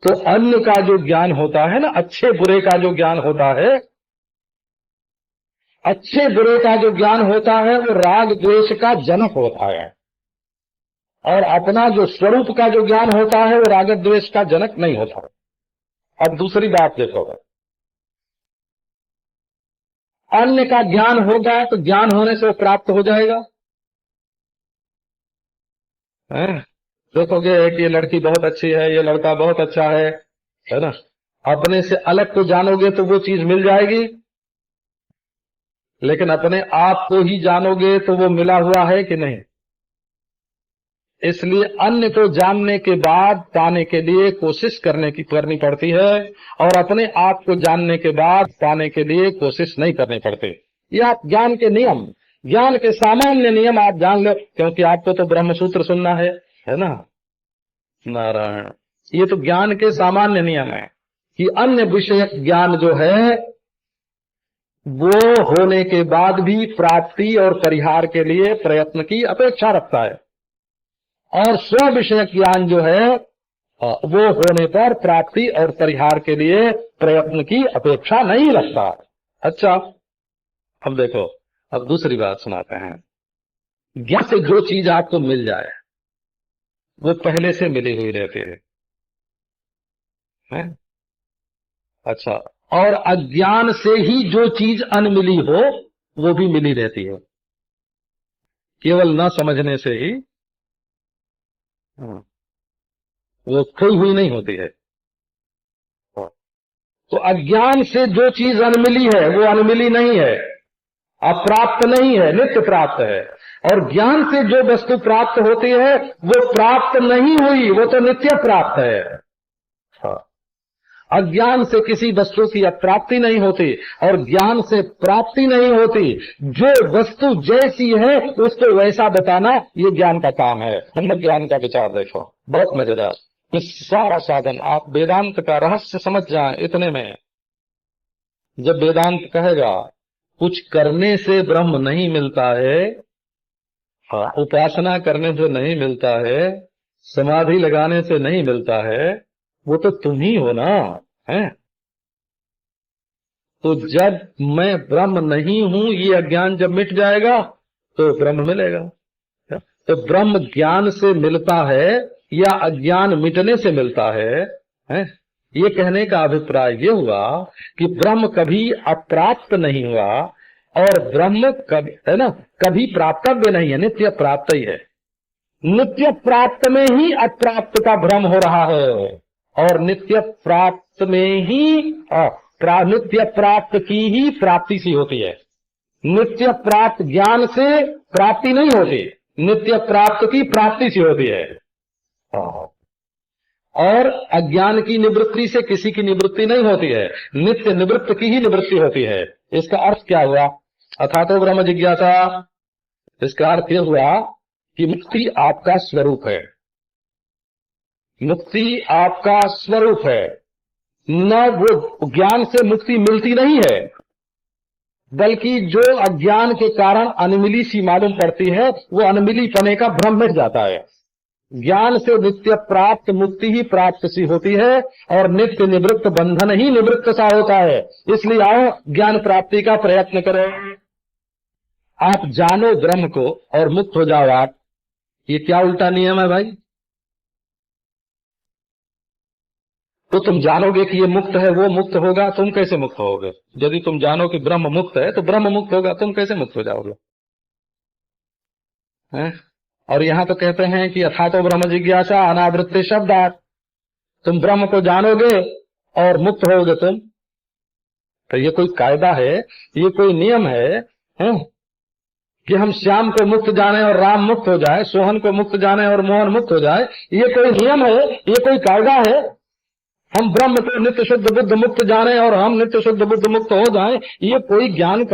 तो अन्य का जो ज्ञान होता है ना, अच्छे बुरे का जो ज्ञान होता है, अच्छे बुरे का जो ज्ञान होता है वो राग द्वेष का जनक होता है, और अपना जो स्वरूप का जो ज्ञान होता है वो राग द्वेष का जनक नहीं होता। अब दूसरी बात देखो, अन्य का ज्ञान होगा तो ज्ञान होने से वो प्राप्त हो जाएगा। देखोगे कि ये लड़की बहुत अच्छी है, ये लड़का बहुत अच्छा है ना। अपने से अलग को जानोगे तो वो चीज मिल जाएगी, लेकिन अपने आप को ही जानोगे तो वो मिला हुआ है कि नहीं। इसलिए अन्य को जानने के बाद पाने के लिए कोशिश करनी पड़ती है, और अपने आप को जानने के बाद पाने के लिए कोशिश नहीं करनी पड़ती। ये आप ज्ञान के नियम, ज्ञान के सामान्य नियम आप जान लो, क्योंकि आपको तो ब्रह्मसूत्र सुनना है ना। नारायण, ये तो ज्ञान के सामान्य नियम है कि अन्य विषयक ज्ञान जो है वो होने के बाद भी प्राप्ति और परिहार के लिए प्रयत्न की अपेक्षा रखता है, और स्व विषयक ज्ञान जो है वो होने पर प्राप्ति और परिहार के लिए प्रयत्न की अपेक्षा नहीं रखता। अच्छा, अब देखो, अब दूसरी बात सुनाते हैं। ज्ञान से जो चीज आपको मिल जाए वो पहले से मिली हुई रहती है? अच्छा, और अज्ञान से ही जो चीज अनमिली हो वो भी मिली रहती है, केवल न समझने से ही वो खोई हुई नहीं होती है। तो अज्ञान से जो चीज अनमिली है वो अनमिली नहीं है, अप्राप्त नहीं है, नित्य प्राप्त है। और ज्ञान से जो वस्तु प्राप्त होती है वो प्राप्त नहीं हुई, वो तो नित्य प्राप्त है। अज्ञान से किसी वस्तु की अप्राप्ति नहीं होती, और ज्ञान से प्राप्ति नहीं होती। जो वस्तु जैसी है उसको वैसा बताना ये ज्ञान का काम है। हम ज्ञान का विचार देखो, बहुत मजेदार। सारा साधन आप वेदांत का रहस्य समझ जाएं इतने में। जब वेदांत कहेगा कुछ करने से ब्रह्म नहीं मिलता है, उपासना करने से नहीं मिलता है, समाधि लगाने से नहीं मिलता है, वो तो तुम ही हो ना, है? तो जब मैं ब्रह्म नहीं हूं ये अज्ञान जब मिट जाएगा तो ब्रह्म मिलेगा। तो ब्रह्म ज्ञान से मिलता है या अज्ञान मिटने से मिलता है? ये कहने का अभिप्राय ये हुआ कि ब्रह्म कभी अप्राप्त नहीं हुआ, और ब्रह्म कभी, है ना, कभी प्राप्तव्य नहीं है, नित्य प्राप्त ही है। नित्य प्राप्त में ही अप्राप्त का भ्रम हो रहा है, और नित्य प्राप्त में ही नित्य प्राप्त की ही प्राप्ति सी होती है। नित्य प्राप्त ज्ञान से प्राप्ति नहीं होती, नित्य प्राप्त की प्राप्ति सी होती है। और अज्ञान की निवृत्ति से किसी की निवृत्ति नहीं होती है, नित्य निवृत्त की ही निवृत्ति होती है। इसका अर्थ क्या हुआ? अथातो ब्रह्म जिज्ञासा। इसका अर्थ यह हुआ कि मुक्ति आपका स्वरूप है, मुक्ति आपका स्वरूप है। न वो ज्ञान से मुक्ति मिलती नहीं है, बल्कि जो अज्ञान के कारण अनमिली सी मालूम पड़ती है वो अनमिली पने का भ्रम मिट जाता है। ज्ञान से नित्य प्राप्त मुक्ति ही प्राप्त सी होती है, और नित्य निवृत्त बंधन ही निवृत्त सा होता है। इसलिए आओ ज्ञान प्राप्ति का प्रयत्न करें। आप जानो ब्रह्म को और मुक्त हो जाओ आप। ये क्या उल्टा नियम है भाई? तो तुम जानोगे कि ये मुक्त है, वो मुक्त होगा, तुम कैसे मुक्त होगे? यदि तुम जानो कि ब्रह्म मुक्त है तो ब्रह्म मुक्त होगा, तुम कैसे मुक्त हो जाओगे? हैं? और यहाँ तो कहते हैं कि अथा तो ब्रह्म जिज्ञासा अनावृत्ति शब्दात्, तुम ब्रह्म को जानोगे और मुक्त होगे तुम। तो ये कोई कायदा है, ये कोई नियम है, हैं? कि हम श्याम को मुक्त जाने और राम मुक्त हो जाए, सोहन को मुक्त जाने और मोहन मुक्त हो जाए, ये कोई नियम है, ये कोई कायदा है? हम ब्रह्म को नित्य शुद्ध बुद्ध मुक्त जाने और हम नित्य शुद्ध बुद्ध मुक्त हो जाएं, ये कोई ज्ञान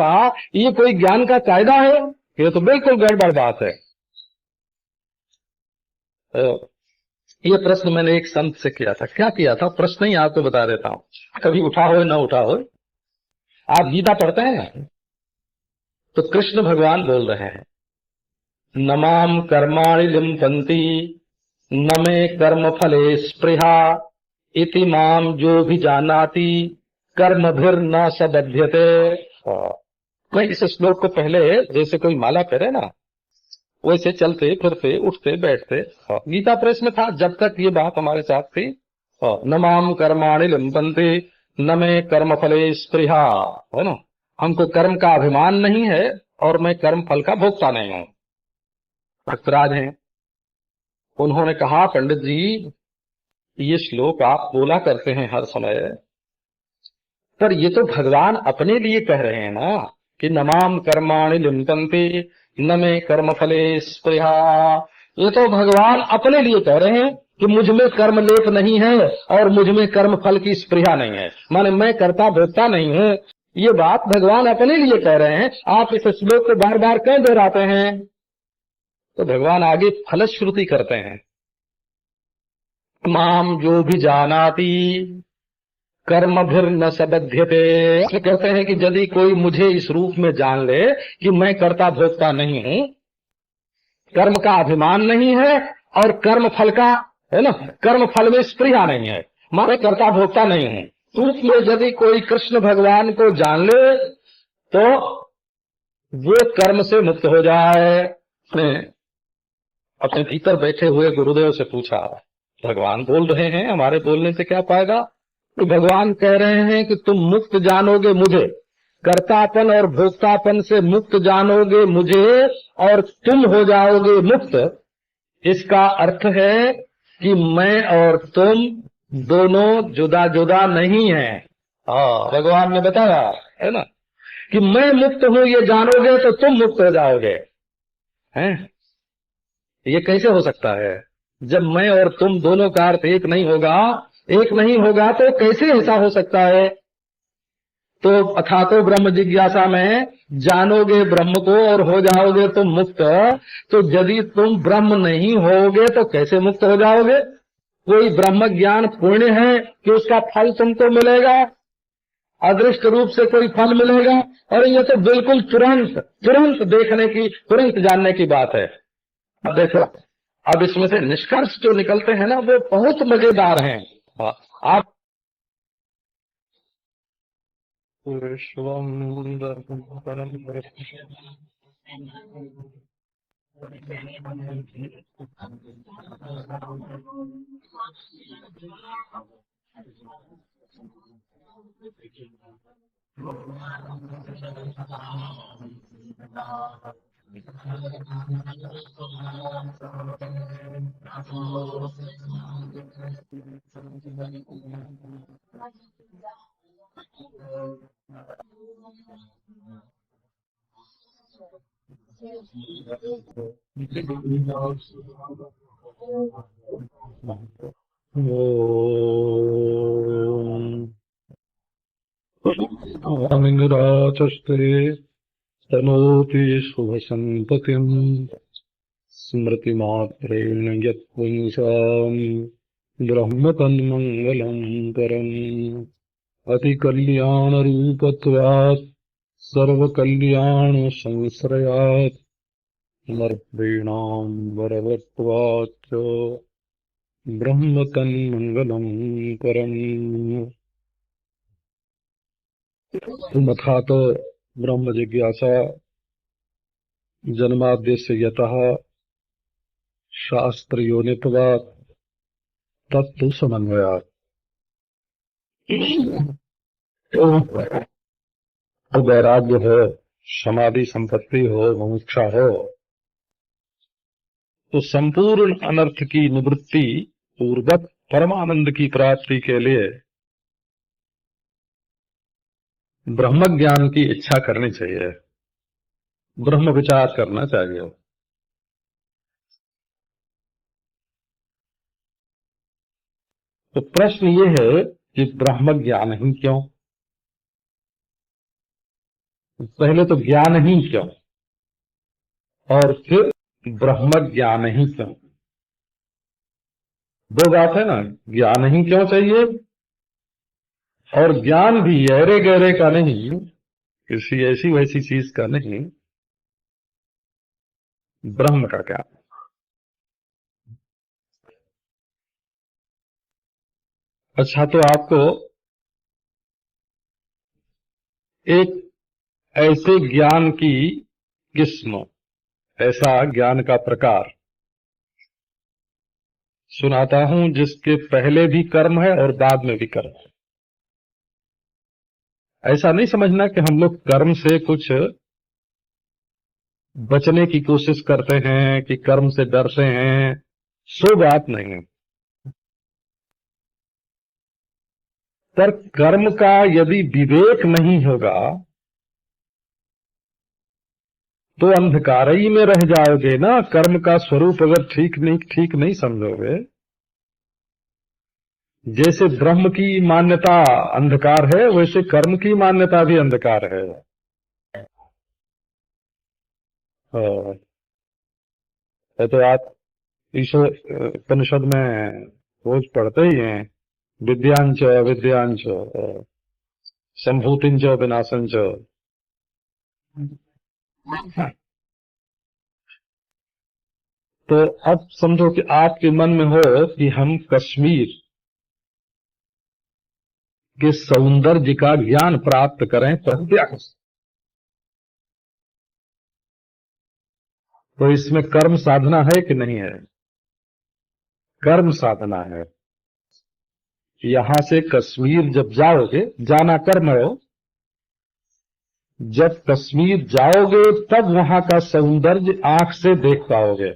का कायदा है? ये तो बिल्कुल गड़बड़ बात है। ये प्रश्न मैंने एक संत से किया था। क्या किया था प्रश्न ही आपको बता देता हूँ, कभी उठा हो न उठा हो। आप गीता पढ़ते हैं तो कृष्ण भगवान बोल रहे हैं, नमाम कर्माणि लिम्पन्ति न मे कर्म फले स्पृहा इति माम जो भी जानाति कर्म भीर न सबध्यते। मैं इस श्लोक को पहले जैसे कोई माला पहने ना, वैसे चलते फिरते उठते बैठते गीता प्रेस में था जब तक ये बात हमारे साथ थी। नमाम कर्माणि लिम्पन्ति न मे कर्म फले स्पृहा, है ना, हमको कर्म का अभिमान नहीं है और मैं कर्म फल का भोगता नहीं हूं। भक्तराज हैं, उन्होंने कहा, पंडित जी ये श्लोक आप बोला करते हैं हर समय, पर ये तो भगवान अपने लिए कह रहे हैं ना कि नमाम कर्माणि लिम्पन्ति न मे कर्म फले स्पृहा। ये तो भगवान अपने लिए कह रहे हैं कि मुझ में कर्म लेप नहीं है और मुझ में कर्म फल की स्पृहा नहीं है, माने मैं कर्ता भोक्ता नहीं हूं। ये बात भगवान अपने लिए कह रहे हैं, आप इस श्लोक को बार बार क्यों दोहराते हैं? तो भगवान आगे फलश्रुति करते हैं, माम जो भी जानाति कर्म भीर न सबध्यते। कहते हैं कि यदि कोई मुझे इस रूप में जान ले कि मैं कर्ता भोक्ता नहीं हूं, कर्म का अभिमान नहीं है और कर्म फल का, है ना, कर्म फल में स्पृहा नहीं है, मैं कर्ता भोक्ता नहीं हूं, रूप में यदि कोई कृष्ण भगवान को जान ले तो वो कर्म से मुक्त हो जाए। अपने भीतर बैठे हुए गुरुदेव से पूछा, भगवान बोल रहे हैं, हमारे बोलने से क्या फायदा? तो भगवान कह रहे हैं कि तुम मुक्त जानोगे मुझे, कर्तापन और भोक्तापन से मुक्त जानोगे मुझे और तुम हो जाओगे मुक्त। इसका अर्थ है कि मैं और तुम दोनों जुदा जुदा नहीं है। भगवान ने बताया है ना कि मैं मुक्त हूं, ये जानोगे तो तुम मुक्त हो जाओगे। हैं? ये कैसे हो सकता है? जब मैं और तुम दोनों का अर्थ एक नहीं होगा तो कैसे ऐसा हो सकता है? तो अथा तो ब्रह्म जिज्ञासा में जानोगे ब्रह्म को और हो जाओगे तुम मुक्त। तो यदि तुम ब्रह्म नहीं होगे तो कैसे मुक्त हो जाओगे? कोई ब्रह्म ज्ञान पुण्य है कि उसका फल तुमको मिलेगा? अदृष्ट रूप से कोई फल मिलेगा? और ये तो बिल्कुल तुरंत देखने की, तुरंत जानने की बात है। अब देखो, अब इसमें से निष्कर्ष जो निकलते हैं ना वो बहुत मजेदार हैं। आप इंद्राचस्ते तनोति शुभ संपतिम स्मृतिमात्रेण यत्पुंसाम् ब्रह्म तन्मंगलम् परम् अतिकल्याणरूपत्वात् सर्वकल्याण संश्रयात् समर्पेणाम् वरवत्वाच्च ब्रह्म तन्मंगलम् परम्। तथा तो ब्रह्म जिज्ञासा जन्माद्यस्य यतः शास्त्र योनित्वात् तत्तु समन्वयात्। तो वैराग्य हो, समाधि संपत्ति हो, मुमुक्षा हो, तो संपूर्ण अनर्थ की निवृत्ति पूर्वक परमानंद की प्राप्ति के लिए ब्रह्म ज्ञान की इच्छा करनी चाहिए, ब्रह्म विचार करना चाहिए। तो प्रश्न ये है कि ब्रह्म ज्ञान ही क्यों? पहले तो ज्ञान ही क्यों, और फिर ब्रह्म ज्ञान ही क्यों। दो बात है ना, ज्ञान ही क्यों चाहिए, और ज्ञान भी ऐरे गहरे का नहीं, किसी ऐसी वैसी चीज का नहीं, ब्रह्म का ज्ञान। अच्छा, तो आपको एक ऐसे ज्ञान की किस्म, ऐसा ज्ञान का प्रकार सुनाता हूं जिसके पहले भी कर्म है और बाद में भी कर्म है। ऐसा नहीं समझना कि हम लोग कर्म से कुछ बचने की कोशिश करते हैं कि कर्म से डरते हैं, सो बात नहीं है। पर कर्म का यदि विवेक नहीं होगा तो अंधकार ही में रह जाओगे ना। कर्म का स्वरूप अगर ठीक नहीं समझोगे, जैसे ब्रह्म की मान्यता अंधकार है, वैसे कर्म की मान्यता भी अंधकार है। हाँ, है तो आप ईश्वर उपनिषद में रोज पढ़ते ही हैं, विद्यांच अविद्यांच संभूतिंच विनाशंच। तो अब समझो कि आपके मन में हो कि हम कश्मीर के सौंदर्य का ज्ञान प्राप्त करें प्रत्यक्ष, तो इसमें कर्म साधना है कि नहीं है? कर्म साधना है। यहां से कश्मीर जब जाओगे, जाना कर्म हो, जब कश्मीर जाओगे तब वहां का सौंदर्य आंख से देख पाओगे।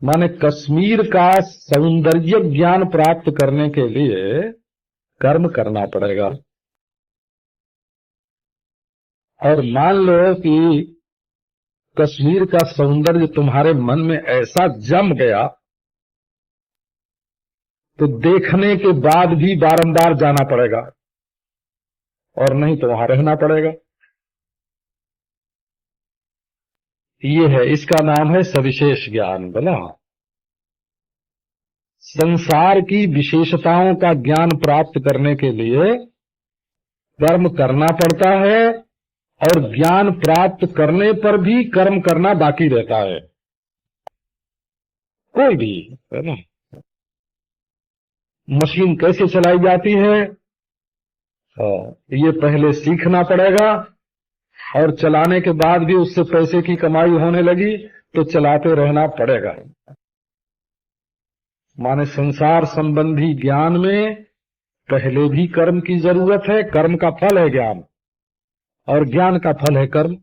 माने कश्मीर का सौंदर्य ज्ञान प्राप्त करने के लिए कर्म करना पड़ेगा। और मान लो कि कश्मीर का सौंदर्य तुम्हारे मन में ऐसा जम गया तो देखने के बाद भी बारंबार जाना पड़ेगा, और नहीं तो वहां रहना पड़ेगा। ये है, इसका नाम है सविशेष ज्ञान। बोला, संसार की विशेषताओं का ज्ञान प्राप्त करने के लिए कर्म करना पड़ता है, और ज्ञान प्राप्त करने पर भी कर्म करना बाकी रहता है, कोई भी, है ना। मशीन कैसे चलाई जाती है, ये पहले सीखना पड़ेगा, और चलाने के बाद भी उससे पैसे की कमाई होने लगी तो चलाते रहना पड़ेगा। माने संसार संबंधी ज्ञान में पहले भी कर्म की जरूरत है, कर्म का फल है ज्ञान, और ज्ञान का फल है कर्म।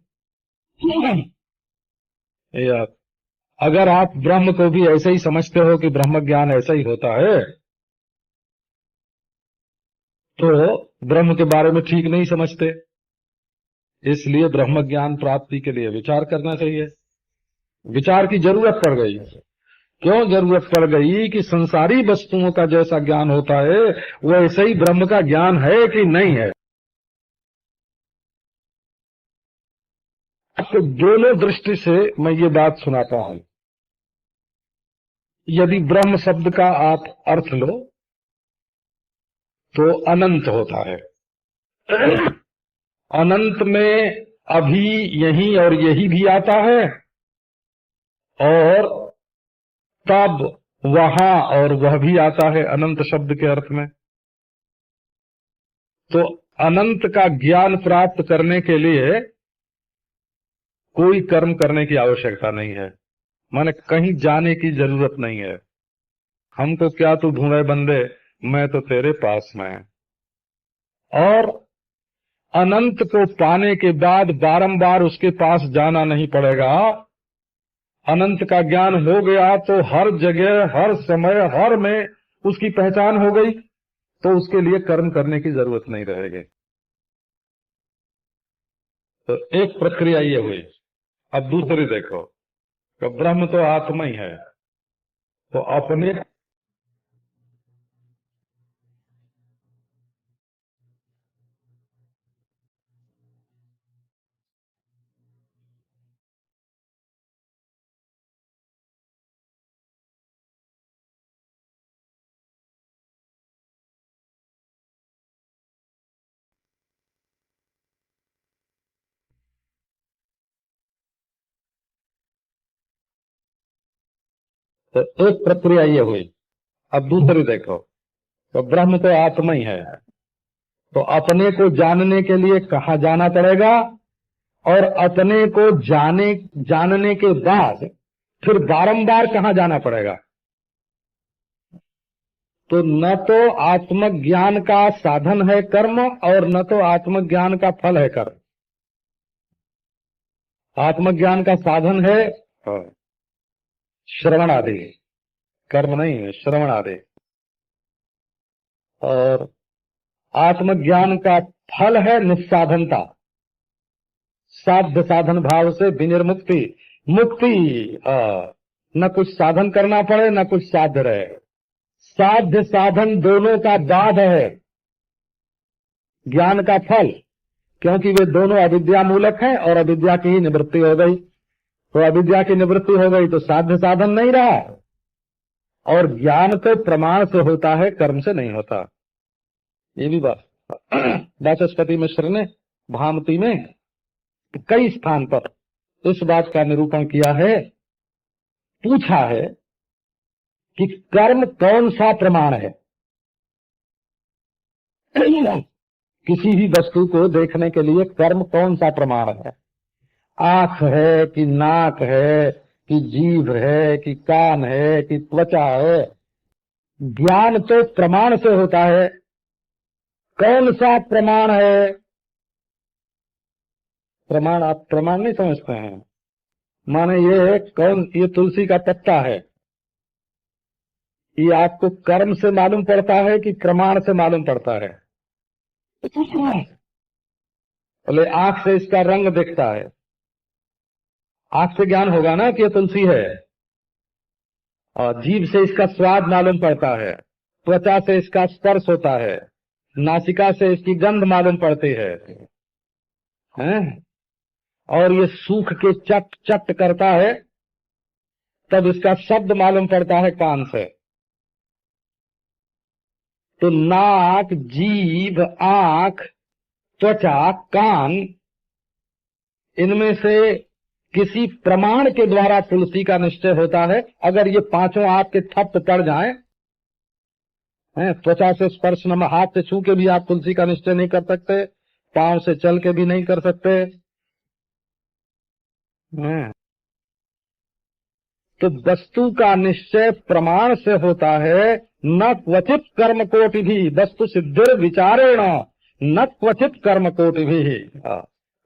या अगर आप ब्रह्म को भी ऐसे ही समझते हो कि ब्रह्म ज्ञान ऐसा ही होता है, तो ब्रह्म के बारे में ठीक नहीं समझते। इसलिए ब्रह्म ज्ञान प्राप्ति के लिए विचार करना चाहिए। विचार की जरूरत पड़ गई। क्यों जरूरत पड़ गई? कि संसारी वस्तुओं का जैसा ज्ञान होता है वैसे ही ब्रह्म का ज्ञान है कि नहीं है। तो दोनों दृष्टि से मैं ये बात सुनाता हूं। यदि ब्रह्म शब्द का आप अर्थ लो तो अनंत होता है। अनंत में अभी, यही और यही भी आता है, और तब, वहां और वह भी आता है अनंत शब्द के अर्थ में। तो अनंत का ज्ञान प्राप्त करने के लिए कोई कर्म करने की आवश्यकता नहीं है, माने कहीं जाने की जरूरत नहीं है। हमको क्या तू ढूंढे बंदे, मैं तो तेरे पास में। और अनंत को पाने के बाद बारंबार उसके पास जाना नहीं पड़ेगा। अनंत का ज्ञान हो गया तो हर जगह, हर समय, हर में उसकी पहचान हो गई, तो उसके लिए कर्म करने की जरूरत नहीं रहेगी। तो एक प्रक्रिया ये हुई। अब दूसरी देखो, तो ब्रह्म तो आत्मा ही है, तो अपने तो एक प्रक्रिया ये हुई। अब दूसरी देखो, तो ब्रह्म तो आत्मा ही है, तो अपने को जानने के लिए कहाँ जाना पड़ेगा, और अपने को जानने के बाद फिर बारंबार कहाँ जाना पड़ेगा। तो न तो आत्मज्ञान का साधन है कर्म, और न तो आत्मज्ञान का फल है कर्म। आत्मज्ञान का साधन है श्रवण आदि, कर्म नहीं है, श्रवण आदि। और आत्मज्ञान का फल है निस्साधनता, साध्य साधन भाव से विनिर्मुक्ति, मुक्ति। न कुछ साधन करना पड़े, न कुछ साध्य रहे। साध्य साधन दोनों का बाद है ज्ञान का फल, क्योंकि वे दोनों अविद्या मूलक हैं, और अविद्या की ही निवृत्ति हो गई। तो अविद्या की निवृत्ति हो गई तो साध्य साधन नहीं रहा। और ज्ञान तो प्रमाण से होता है, कर्म से नहीं होता। ये भी बात वाचस्पति मिश्र ने भामती में कई स्थान पर इस बात का निरूपण किया है। पूछा है कि कर्म कौन सा प्रमाण है। किसी भी वस्तु को देखने के लिए कर्म कौन सा प्रमाण है। आंख है कि नाक है कि जीभ है कि कान है कि त्वचा है। ज्ञान तो प्रमाण से होता है। कौन सा प्रमाण है। प्रमाण आप प्रमाण नहीं समझते हैं। माने ये कौन, ये तुलसी का पत्ता है, ये आपको कर्म से मालूम पड़ता है कि प्रमाण से मालूम पड़ता है। बोले आंख से इसका रंग दिखता है, आंख से ज्ञान होगा ना कि ये तुलसी है। और जीभ से इसका स्वाद मालूम पड़ता है, त्वचा से इसका स्पर्श होता है, नासिका से इसकी गंध मालूम पड़ती है, हैं? और ये सूख के चट चट करता है, तब इसका शब्द मालूम पड़ता है कान से। तो नाक, जीभ, आंख, त्वचा, कान, इनमें से किसी प्रमाण के द्वारा तुलसी का निश्चय होता है। अगर ये पांचों आपके ठप्प पड़ जाएं, त्वचा से स्पर्श न, हाथ से छू के भी आप तुलसी का निश्चय नहीं कर सकते, पांव से चल के भी नहीं कर सकते। तो वस्तु का निश्चय प्रमाण से होता है। न क्वचित कर्म कोटि भी वस्तु सिद्धिर विचारेण, न क्वचित कर्म कोटि भी।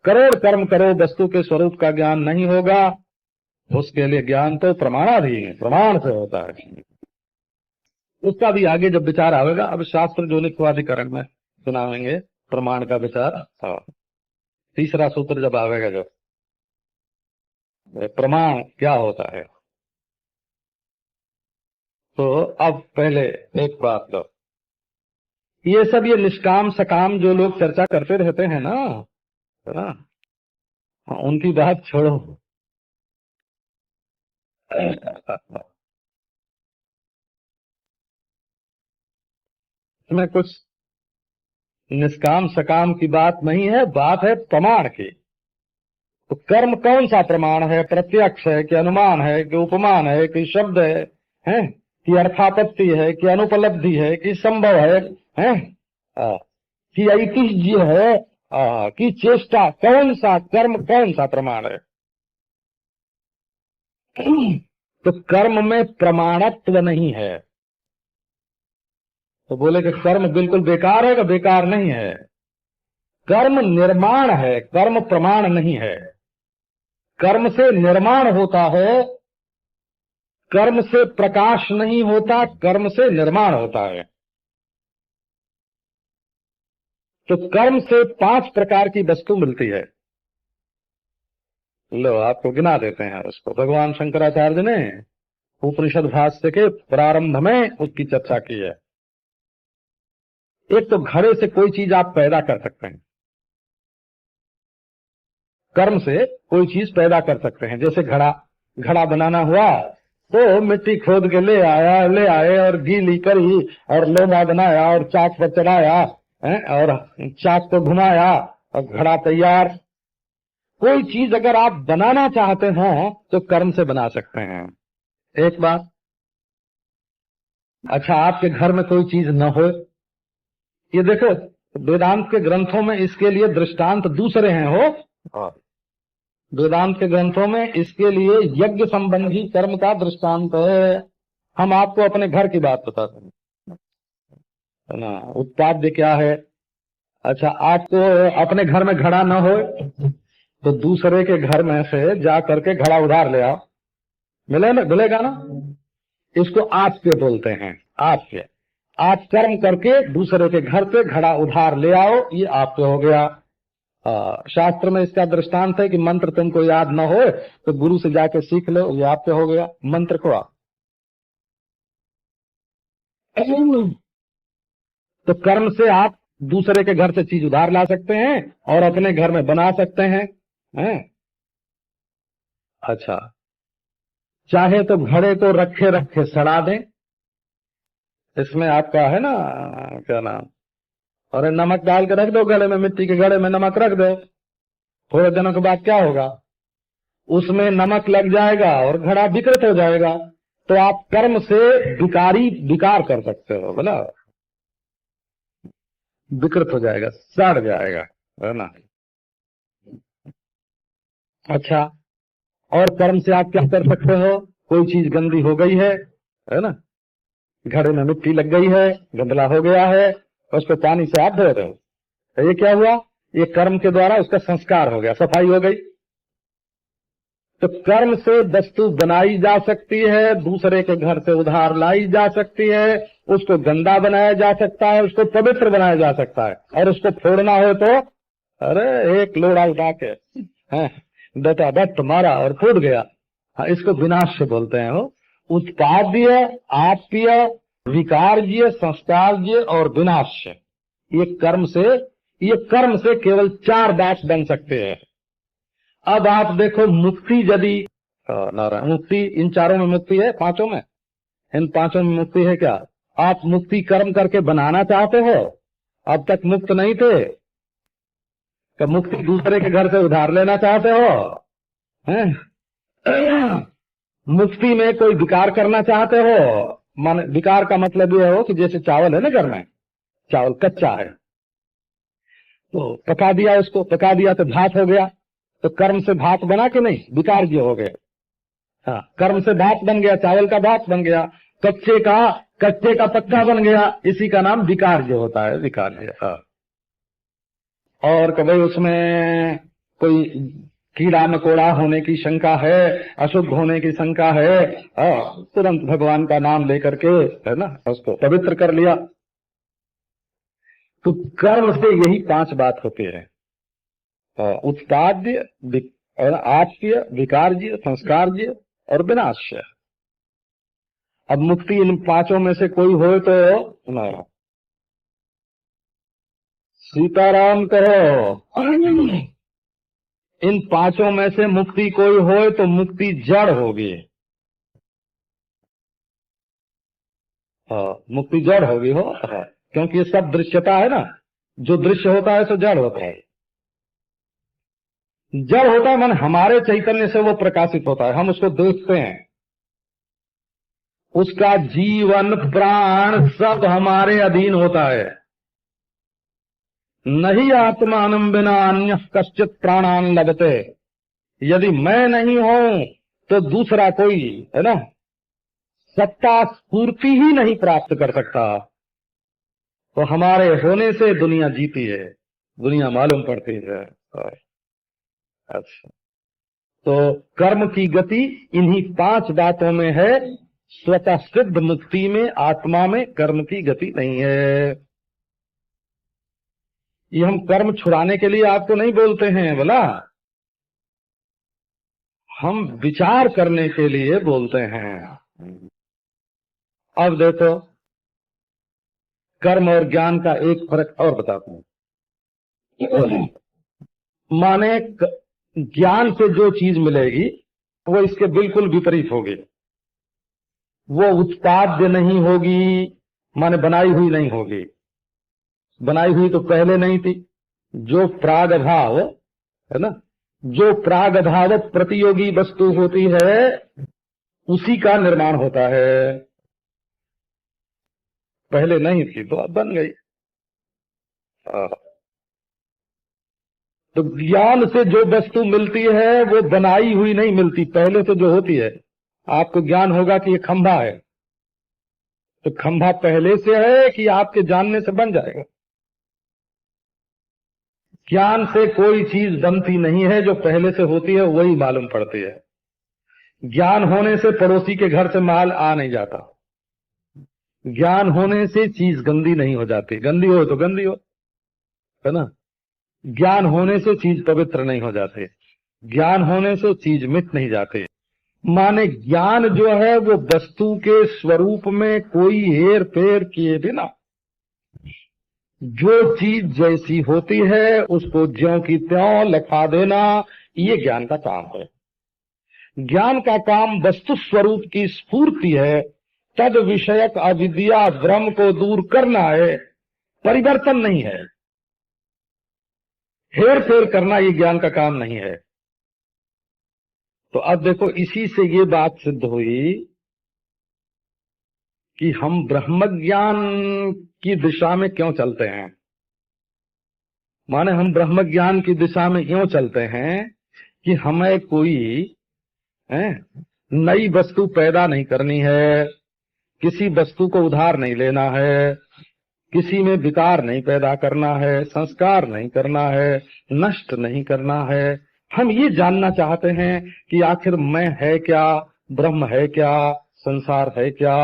करोड़ कर्म करो, वस्तु के स्वरूप का ज्ञान नहीं होगा। उसके लिए ज्ञान तो प्रमाणाधीन, प्रमाण से होता है। उसका भी आगे जब विचार आएगा, अब शास्त्र जोनित्वाधिकरण में सुनाएंगे प्रमाण का विचार। तीसरा सूत्र जब आएगा, जब प्रमाण क्या होता है। तो अब पहले एक बात लो, ये सब ये निष्काम सकाम जो लोग चर्चा करते रहते हैं ना, है ना, उनकी बात छोड़ो। इसमें कुछ निष्काम सकाम की बात नहीं है, बात है प्रमाण की। तो कर्म कौन सा प्रमाण है। प्रत्यक्ष है कि अनुमान है कि उपमान है कि शब्द है कि अर्थापत्ति है कि अनुपलब्धि है कि संभव है कि ऐतिह्य है कि चेष्टा। कौन सा कर्म, कौन सा प्रमाण है। तो कर्म में प्रमाणत्व नहीं है। तो बोले कि कर्म बिल्कुल बेकार है कि बेकार नहीं है। कर्म निर्माण है, कर्म प्रमाण नहीं है। कर्म से निर्माण होता है, कर्म से प्रकाश नहीं होता, कर्म से निर्माण होता है। तो कर्म से 5 प्रकार की वस्तु मिलती है। लो आपको गिना देते हैं उसको। भगवान शंकराचार्य ने उपनिषद भाष्य के प्रारंभ में उसकी चर्चा की है। एक तो घड़े से कोई चीज आप पैदा कर सकते हैं, कर्म से कोई चीज पैदा कर सकते हैं। जैसे घड़ा बनाना हुआ तो मिट्टी खोद के ले आए और गीली करी और लोहा बनाया और चाक पर चढ़ाया और चाक को घुमाया और घड़ा तैयार। कोई चीज अगर आप बनाना चाहते हो तो कर्म से बना सकते हैं। एक बात। अच्छा, आपके घर में कोई चीज न हो, ये देखो वेदांत के ग्रंथों में इसके लिए दृष्टांत दूसरे हैं हो। वेदांत के ग्रंथों में इसके लिए यज्ञ संबंधी कर्म का दृष्टांत है। हम आपको अपने घर की बात बताते हैं ना। उत्पाद्य क्या है? अच्छा, आपको अपने घर में घड़ा न हो तो दूसरे के घर में से जा करके घड़ा उधार ले आओ, मिलेगा ना। इसको आप्य बोलते हैं। आप्य, आप कर्म करके दूसरे के घर पे घड़ा उधार ले आओ, ये आप्य हो गया। शास्त्र में इसका दृष्टांत है कि मंत्र तुमको याद न हो तो गुरु से जाके सीख लो, ये आप्य हो गया। मंत्र को तो कर्म से आप दूसरे के घर से चीज उधार ला सकते हैं और अपने घर में बना सकते हैं। अच्छा, चाहे तो घड़े को रखे रखे सड़ा दें। इसमें आपका है ना, क्या नाम, और नमक डाल के रख दो घड़े में, मिट्टी के घड़े में नमक रख दो। थोड़े दिनों के बाद क्या होगा, उसमें नमक लग जाएगा और घड़ा विकृत हो जाएगा। तो आप कर्म से विकार कर सकते हो, बोला विकृत हो जाएगा, सड़ जाएगा, है ना। अच्छा, और कर्म से आप क्या कर सकते हो? कोई चीज गंदी हो गई है ना, घड़े में मिट्टी लग गई है, गंदला हो गया है, उसको पानी से आप धो रहे हो, तो ये क्या हुआ? ये कर्म के द्वारा उसका संस्कार हो गया, सफाई हो गई। तो कर्म से वस्तु बनाई जा सकती है, दूसरे के घर से उधार लाई जा सकती है, उसको गंदा बनाया जा सकता है, उसको पवित्र बनाया जा सकता है। और उसको फोड़ना हो तो अरे एक लोड़ा उठा के बेटा बट मारा और फूट गया। हाँ, इसको विनाश से बोलते हैं। वो उत्पाद्य, आप्य, विकारज्य, संस्कारज्य और विनाश्य। ये कर्म से केवल 4 बात बन सकते हैं। अब आप देखो, मुक्ति यदि नारायण, मुक्ति इन 4 में मुक्ति है, 5 में, इन 5 में मुक्ति है क्या? आप मुक्ति कर्म करके बनाना चाहते हो? अब तक मुक्त नहीं थे कि मुक्ति दूसरे के घर से उधार लेना चाहते हो? मुक्ति में कोई विकार करना चाहते हो? मान विकार का मतलब ये हो कि जैसे चावल है ना, घर में चावल कच्चा है तो पका दिया, उसको पका दिया तो भात हो गया। तो कर्म से भात बना कि नहीं? विकार जो हो गए। हाँ, कर्म से भात बन गया, चावल का भात बन गया, कच्चे का पक्का बन गया। इसी का नाम विकार जो होता है, विकार जो। हाँ। और कभी उसमें कोई कीड़ा मकोड़ा होने की शंका है, अशुद्ध होने की शंका है, तुरंत भगवान का नाम लेकर के, है ना, उसको पवित्र कर लिया। तो कर्म से यही 5 बात होती है, उत्पाद्य, आप्य, विकारज्य, संस्कारज्य और विनाश्य। अब मुक्ति इन 5 में से कोई हो तो सीताराम कहो। इन 5 में से मुक्ति कोई हो तो मुक्ति जड़ होगी। मुक्ति जड़ होगी हो, क्योंकि ये सब दृश्यता है ना, जो दृश्य होता है तो जड़ होता है। जड़ होता है मन हमारे चैतन्य से वो प्रकाशित होता है, हम उसको देखते हैं, उसका जीवन प्राण सब हमारे अधीन होता है। नहीं आत्मानं बिना अन्य कश्चित प्राणान लगते। यदि मैं नहीं हूं तो दूसरा कोई, है ना, सत्ता स्फूर्ति ही नहीं प्राप्त कर सकता। तो हमारे होने से दुनिया जीती है, दुनिया मालूम पड़ती है। अच्छा, तो कर्म की गति इन्हीं 5 बातों में है। स्वतः सिद्ध मुक्ति में, आत्मा में कर्म की गति नहीं है। ये हम कर्म छुड़ाने के लिए आपको नहीं बोलते हैं बोला, हम विचार करने के लिए बोलते हैं। अब देखो, कर्म और ज्ञान का एक फर्क और बताता हूं। माने ज्ञान से जो चीज मिलेगी वो इसके बिल्कुल विपरीत होगी। वो उत्पाद्य नहीं होगी, माने बनाई हुई नहीं होगी। बनाई हुई तो पहले नहीं थी। जो प्रागभाव है ना, जो प्रागभाव प्रतियोगी वस्तु होती है उसी का निर्माण होता है। पहले नहीं थी तो अब बन गई। तो ज्ञान से जो वस्तु मिलती है वो बनाई हुई नहीं मिलती, पहले से जो होती है। आपको ज्ञान होगा कि ये खंभा है, तो खंभा पहले से है कि आपके जानने से बन जाएगा। ज्ञान से कोई चीज बनती नहीं है, जो पहले से होती है वही मालूम पड़ती है। ज्ञान होने से पड़ोसी के घर से माल आ नहीं जाता। ज्ञान होने से चीज गंदी नहीं हो जाती, गंदी हो तो गंदी हो, है ना। ज्ञान होने से चीज पवित्र नहीं हो जाती, ज्ञान होने से चीज मिट नहीं जाती। माने ज्ञान जो है वो वस्तु के स्वरूप में कोई हेर फेर किए बिना जो चीज जैसी होती है उसको ज्यों की त्यों लिखा देना, ये ज्ञान का काम है। ज्ञान का काम वस्तु स्वरूप की स्फूर्ति है, तद विषयक अविद्या भ्रम को दूर करना है, परिवर्तन नहीं है। हेर फेर करना ये ज्ञान का काम नहीं है। तो अब देखो, इसी से ये बात सिद्ध हुई कि हम ब्रह्म ज्ञान की दिशा में क्यों चलते हैं। माने हम ब्रह्म ज्ञान की दिशा में क्यों चलते हैं कि हमें कोई नई वस्तु पैदा नहीं करनी है, किसी वस्तु को उधार नहीं लेना है, किसी में विकार नहीं पैदा करना है, संस्कार नहीं करना है, नष्ट नहीं करना है। हम ये जानना चाहते हैं कि आखिर मैं है क्या, ब्रह्म है क्या, संसार है क्या,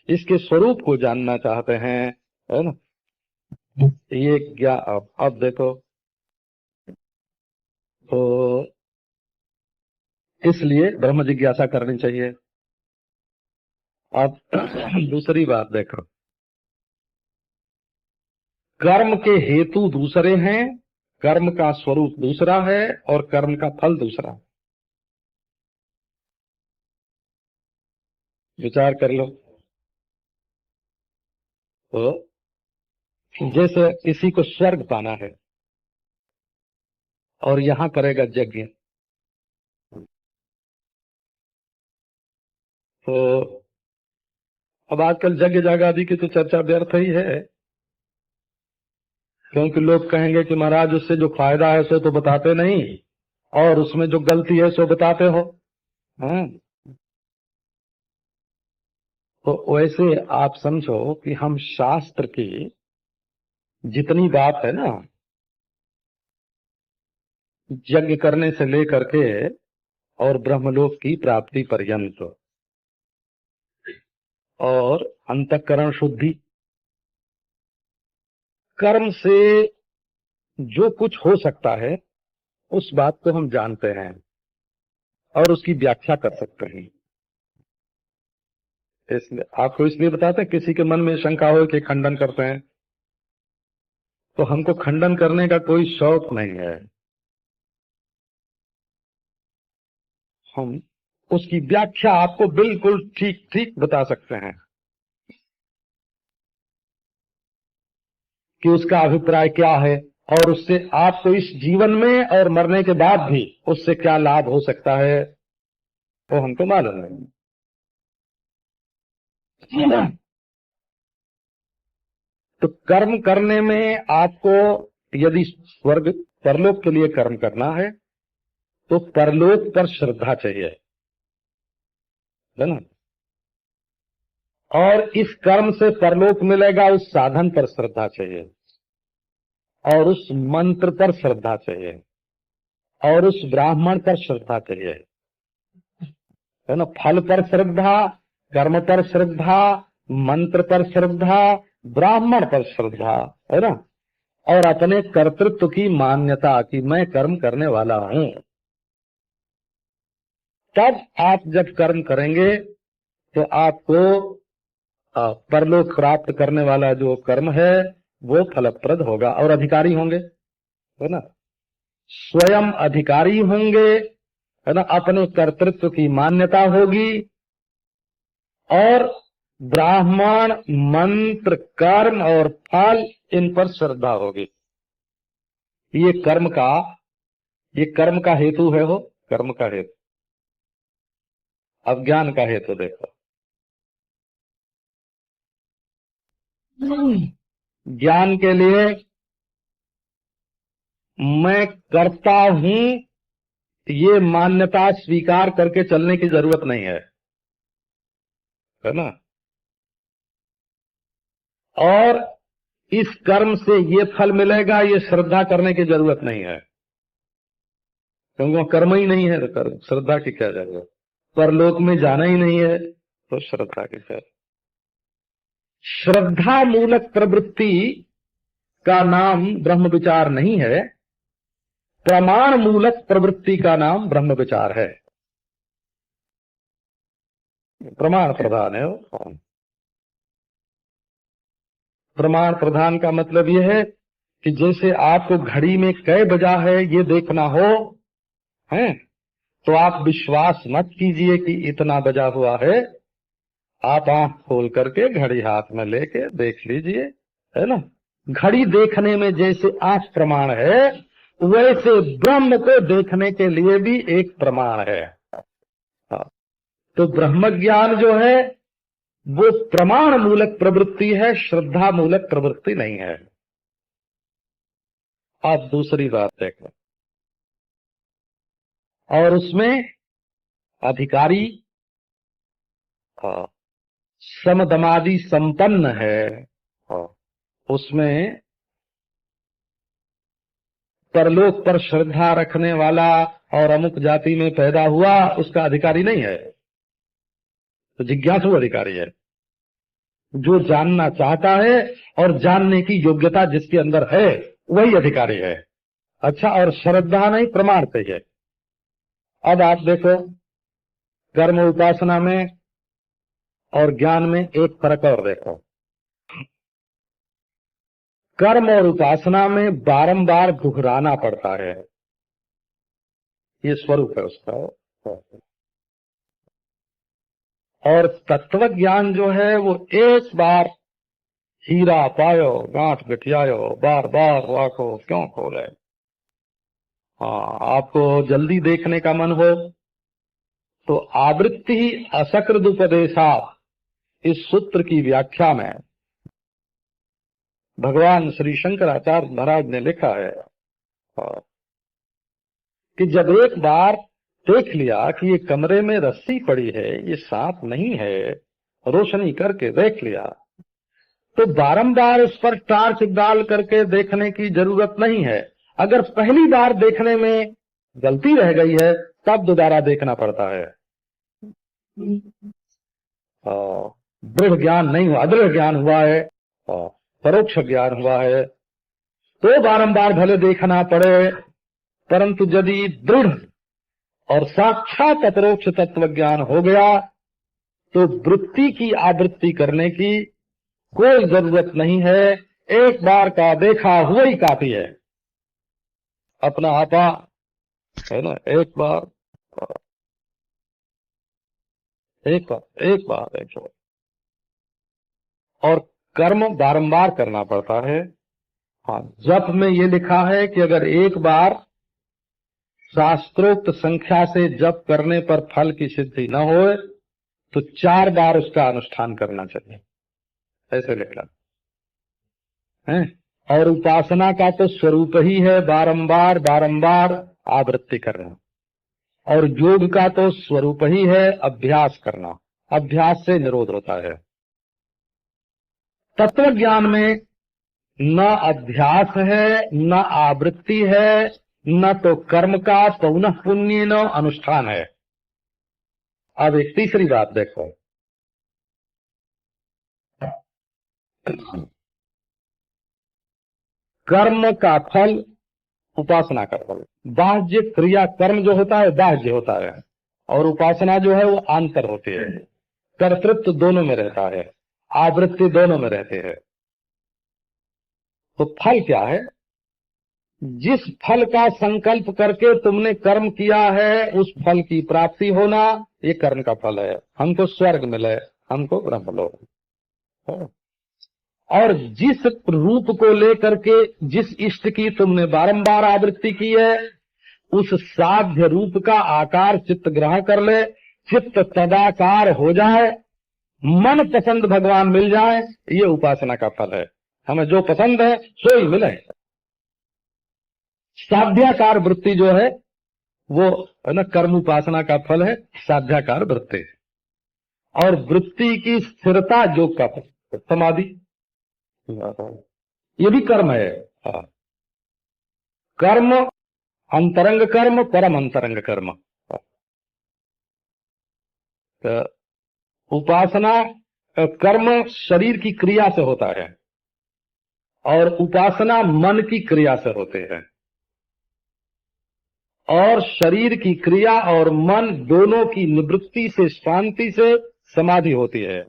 इसके स्वरूप को जानना चाहते हैं, है ना। ये क्या, अब देखो, तो इसलिए ब्रह्म जिज्ञासा करनी चाहिए। अब दूसरी बात देखो, कर्म के हेतु दूसरे हैं, कर्म का स्वरूप दूसरा है और कर्म का फल दूसरा है। विचार कर लो। तो जैसे किसी को स्वर्ग पाना है और यहां करेगा यज्ञ, तो अब आजकल यज्ञ जागादि की तो चर्चा व्यर्थ ही है, क्योंकि लोग कहेंगे कि महाराज उससे जो फायदा है सो तो बताते नहीं, और उसमें जो गलती है सो बताते हो। हाँ, तो वैसे आप समझो कि हम शास्त्र की जितनी बात है ना, यज्ञ करने से लेकर के और ब्रह्मलोक की प्राप्ति पर्यंत और अंतःकरण शुद्धि, कर्म से जो कुछ हो सकता है उस बात को हम जानते हैं और उसकी व्याख्या कर सकते हैं। इसलिए आपको इसलिए बताते हैं, किसी के मन में शंका हो कि खंडन करते हैं, तो हमको खंडन करने का कोई शौक नहीं है। हम उसकी व्याख्या आपको बिल्कुल ठीक ठीक बता सकते हैं कि उसका अभिप्राय क्या है और उससे आपको इस जीवन में और मरने के बाद भी उससे क्या लाभ हो सकता है, वो हमको मालूम है। तो कर्म करने में आपको यदि स्वर्ग परलोक के लिए कर्म करना है तो परलोक पर श्रद्धा चाहिए, है ना। और इस कर्म से परलोक मिलेगा, उस साधन पर श्रद्धा चाहिए, और उस मंत्र पर श्रद्धा चाहिए, और उस ब्राह्मण पर श्रद्धा चाहिए, है ना। फल पर श्रद्धा, कर्म पर श्रद्धा, मंत्र पर श्रद्धा, ब्राह्मण पर श्रद्धा, है ना, और अपने कर्तृत्व की मान्यता कि मैं कर्म करने वाला हूं। तब आप जब कर्म करेंगे तो आपको परलोक प्राप्त करने वाला जो कर्म है वो फलप्रद होगा, और अधिकारी होंगे, है ना, स्वयं अधिकारी होंगे, है ना, अपने कर्तृत्व की मान्यता होगी, और ब्राह्मण, मंत्र, कर्म और फल इन पर श्रद्धा होगी। ये कर्म का हेतु है, हो कर्म का हेतु। अज्ञान का हेतु देखो, ज्ञान के लिए मैं करता हूं ये मान्यता स्वीकार करके चलने की जरूरत नहीं है ना, और इस कर्म से ये फल मिलेगा ये श्रद्धा करने की जरूरत नहीं है, क्योंकि वो कर्म ही नहीं है, तो श्रद्धा की क्या जरूरत। परलोक में जाना ही नहीं है तो श्रद्धा की क्या। श्रद्धा मूलक प्रवृत्ति का नाम ब्रह्म विचार नहीं है, प्रमाण मूलक प्रवृत्ति का नाम ब्रह्म विचार है। प्रमाण प्रधान है वो। प्रमाण प्रधान का मतलब यह है कि जैसे आपको घड़ी में कै बजा है ये देखना हो, है, तो आप विश्वास मत कीजिए कि इतना बजा हुआ है, आप आंख खोल करके घड़ी हाथ में लेके देख लीजिए, है ना। घड़ी देखने में जैसे आंख प्रमाण है, वैसे ब्रह्म को देखने के लिए भी एक प्रमाण है। तो ब्रह्म ज्ञान जो है वो प्रमाण मूलक प्रवृत्ति है, श्रद्धा मूलक प्रवृत्ति नहीं है। आप दूसरी बात देखो, और उसमें अधिकारी समदमादि संपन्न है, उसमें परलोक पर श्रद्धा रखने वाला और अमुक जाति में पैदा हुआ उसका अधिकारी नहीं है, तो जिज्ञासु अधिकारी है, जो जानना चाहता है और जानने की योग्यता जिसके अंदर है वही अधिकारी है। अच्छा, और श्रद्धा नहीं, प्रमाण चाहिए। अब आप देखो, कर्म उपासना में और ज्ञान में एक फर्क और देखो। कर्म और उपासना में बारंबार दोहराना पड़ता है, ये स्वरूप है उसका। और तत्व ज्ञान जो है वो एक बार हीरा पायो गांठ गठियायो, बार बार राखो क्यों खोले। हाँ, आपको जल्दी देखने का मन हो तो आवृत्ति ही असकृदुपदेशा, इस सूत्र की व्याख्या में भगवान श्री शंकराचार्य महाराज ने लिखा है कि जब एक बार देख लिया कि ये कमरे में रस्सी पड़ी है, ये सांप नहीं है, रोशनी करके देख लिया, तो बारंबार उस पर टार्च डाल करके देखने की जरूरत नहीं है। अगर पहली बार देखने में गलती रह गई है तब दोबारा देखना पड़ता है। दृढ़ ज्ञान नहीं हुआ, अदृढ़ ज्ञान हुआ है, परोक्ष ज्ञान हुआ है, तो बारंबार भले देखना पड़े, परंतु यदि दृढ़ और साक्षात अपरोक्ष तत्व ज्ञान हो गया तो वृत्ति की आवृत्ति करने की कोई जरूरत नहीं है। एक बार का देखा हुआ ही काफी है, अपना आपा, है ना। एक बार और कर्म बारंबार करना पड़ता है। हाँ, जप में ये लिखा है कि अगर एक बार शास्त्रोक्त संख्या से जप करने पर फल की सिद्धि न हो तो 4 बार उसका अनुष्ठान करना चाहिए, ऐसे लिखा है। और उपासना का तो स्वरूप ही है बारंबार बारंबार आवृत्ति करना, और योग का तो स्वरूप ही है अभ्यास करना, अभ्यास से निरोध होता है। तत्व ज्ञान में न अध्यास है, न आवृत्ति है, न तो कर्म का पौनः पुण्य, न अनुष्ठान है। अब एक तीसरी बात देखो, कर्म का फल, उपासना का फल। बाह्य क्रिया कर्म जो होता है बाह्य होता है, और उपासना जो है वो आंतर होती है। कर्तृत्व दोनों में रहता है, आवृत्ति दोनों में रहते हैं। तो फल क्या है? जिस फल का संकल्प करके तुमने कर्म किया है उस फल की प्राप्ति होना, ये कर्म का फल है। हमको स्वर्ग मिले, हमको ब्रह्मलोक। और जिस रूप को लेकर के जिस इष्ट की तुमने बारंबार आवृत्ति की है, उस साध्य रूप का आकार चित्त ग्रहण कर ले, चित्त तदाकार हो जाए, मन पसंद भगवान मिल जाए, ये उपासना का फल है। हमें जो पसंद है सो ही मिले। साध्याकार वृत्ति जो है वो है ना, कर्म उपासना का फल है साध्याकार वृत्ति। और वृत्ति की स्थिरता योग का फल समाधि, ये भी कर्म है। कर्म अंतरंग कर्म, परम अंतरंग कर्म। तो उपासना कर्म शरीर की क्रिया से होता है और उपासना मन की क्रिया से होते हैं। और शरीर की क्रिया और मन दोनों की निवृत्ति से, शांति से समाधि होती है।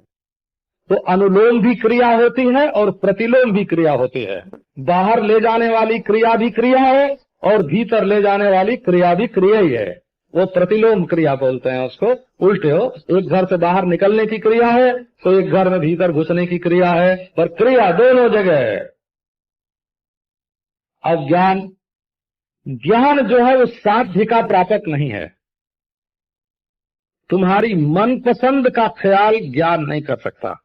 तो अनुलोम भी क्रिया होती है और प्रतिलोम भी क्रिया होती है। बाहर ले जाने वाली क्रिया भी क्रिया है और भीतर ले जाने वाली क्रिया भी क्रिया ही है। वो प्रतिलोम क्रिया बोलते हैं उसको। उल्टे हो, एक घर से बाहर निकलने की क्रिया है तो एक घर में भीतर घुसने की क्रिया है, पर क्रिया दोनों जगह है। अज्ञान, ज्ञान जो है वो साध्य का प्रापक नहीं है। तुम्हारी मनपसंद का ख्याल ज्ञान नहीं कर सकता।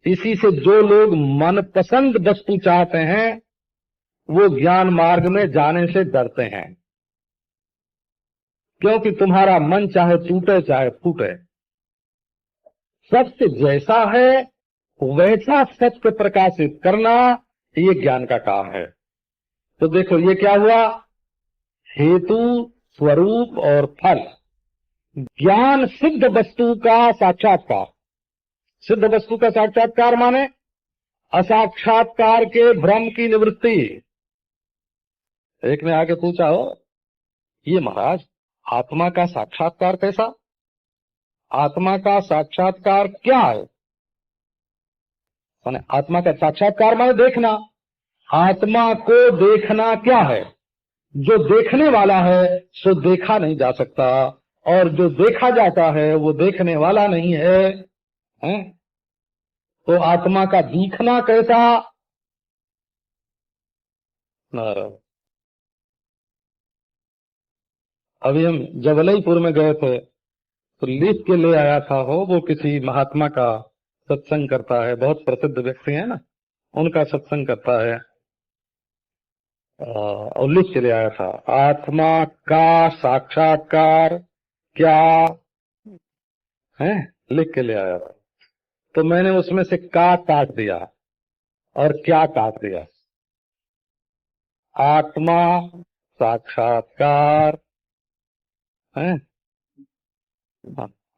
इसी से जो लोग मनपसंद वस्तु चाहते हैं वो ज्ञान मार्ग में जाने से डरते हैं, क्योंकि तुम्हारा मन चाहे टूटे चाहे फूटे, सत्य जैसा है वैसा सत्य प्रकाशित करना, ये ज्ञान का काम है। तो देखो ये क्या हुआ, हेतु, स्वरूप और फल। ज्ञान सिद्ध वस्तु का साक्षात्कार। सिद्ध वस्तु का साक्षात्कार माने असाक्षात्कार के भ्रम की निवृत्ति। एक ने आके पूछा, हो ये महाराज आत्मा का साक्षात्कार कैसा? आत्मा का साक्षात्कार क्या है? माने आत्मा का साक्षात्कार माने देखना। आत्मा को देखना क्या है? जो देखने वाला है सो देखा नहीं जा सकता, और जो देखा जाता है वो देखने वाला नहीं है, हैं? तो आत्मा का दिखना कैसा? अभी हम जबलईपुर में गए थे तो लिख के ले आया था वो किसी महात्मा का सत्संग करता है, बहुत प्रसिद्ध व्यक्ति है ना, उनका सत्संग करता है। और लिख के ले आया था, आत्मा का साक्षात्कार क्या है, लिख के ले आया था। तो मैंने उसमें से का काट दिया और क्या काट दिया। आत्मा साक्षात्कार है,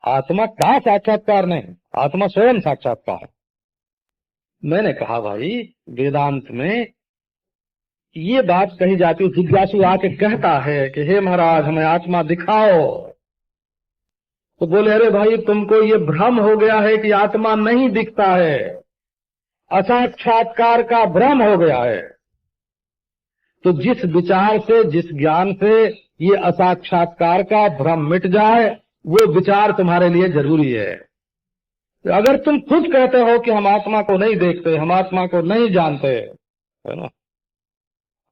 आत्मा का साक्षात्कार नहीं, आत्मा स्वयं साक्षात्कार। मैंने कहा भाई वेदांत में ये बात कही जाती है, जिज्ञासु आके कहता है कि हे महाराज हमें आत्मा दिखाओ, तो बोले अरे भाई तुमको ये भ्रम हो गया है कि आत्मा नहीं दिखता है, असाक्षात्कार का भ्रम हो गया है। तो जिस विचार से, जिस ज्ञान से ये असाक्षात्कार का भ्रम मिट जाए, वो विचार तुम्हारे लिए जरूरी है। तो अगर तुम खुद कहते हो कि हम आत्मा को नहीं देखते, हम आत्मा को नहीं जानते, है ना,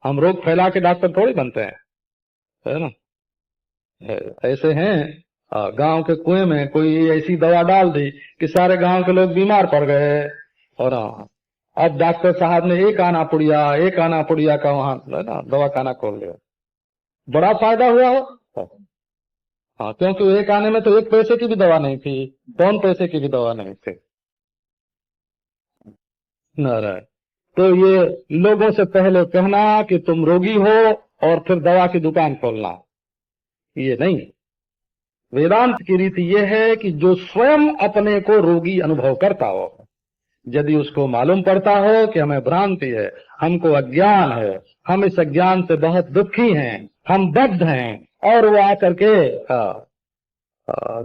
हम रोग फैला के डॉक्टर थोड़ी बनते हैं, है ना। ऐसे हैं गांव के कुएं में कोई ऐसी दवा डाल दी कि सारे गांव के लोग बीमार पड़ गए, और अब डॉक्टर साहब ने एक आना पुड़िया का वहां है ना दवा खाना खोल लिया, बड़ा फायदा हुआ हो। हाँ, क्योंकि एक आने में तो 1 पैसे की भी दवा नहीं थी, 2 पैसे की भी दवा नहीं थी। नारायण। तो ये लोगों से पहले कहना कि तुम रोगी हो और फिर दवा की दुकान खोलना, ये नहीं। वेदांत की रीति ये है कि जो स्वयं अपने को रोगी अनुभव करता हो, यदि उसको मालूम पड़ता हो कि हमें भ्रांति है, हमको अज्ञान है, हम इस अज्ञान से बहुत दुखी हैं, हम बद्ध हैं, और वो आकर के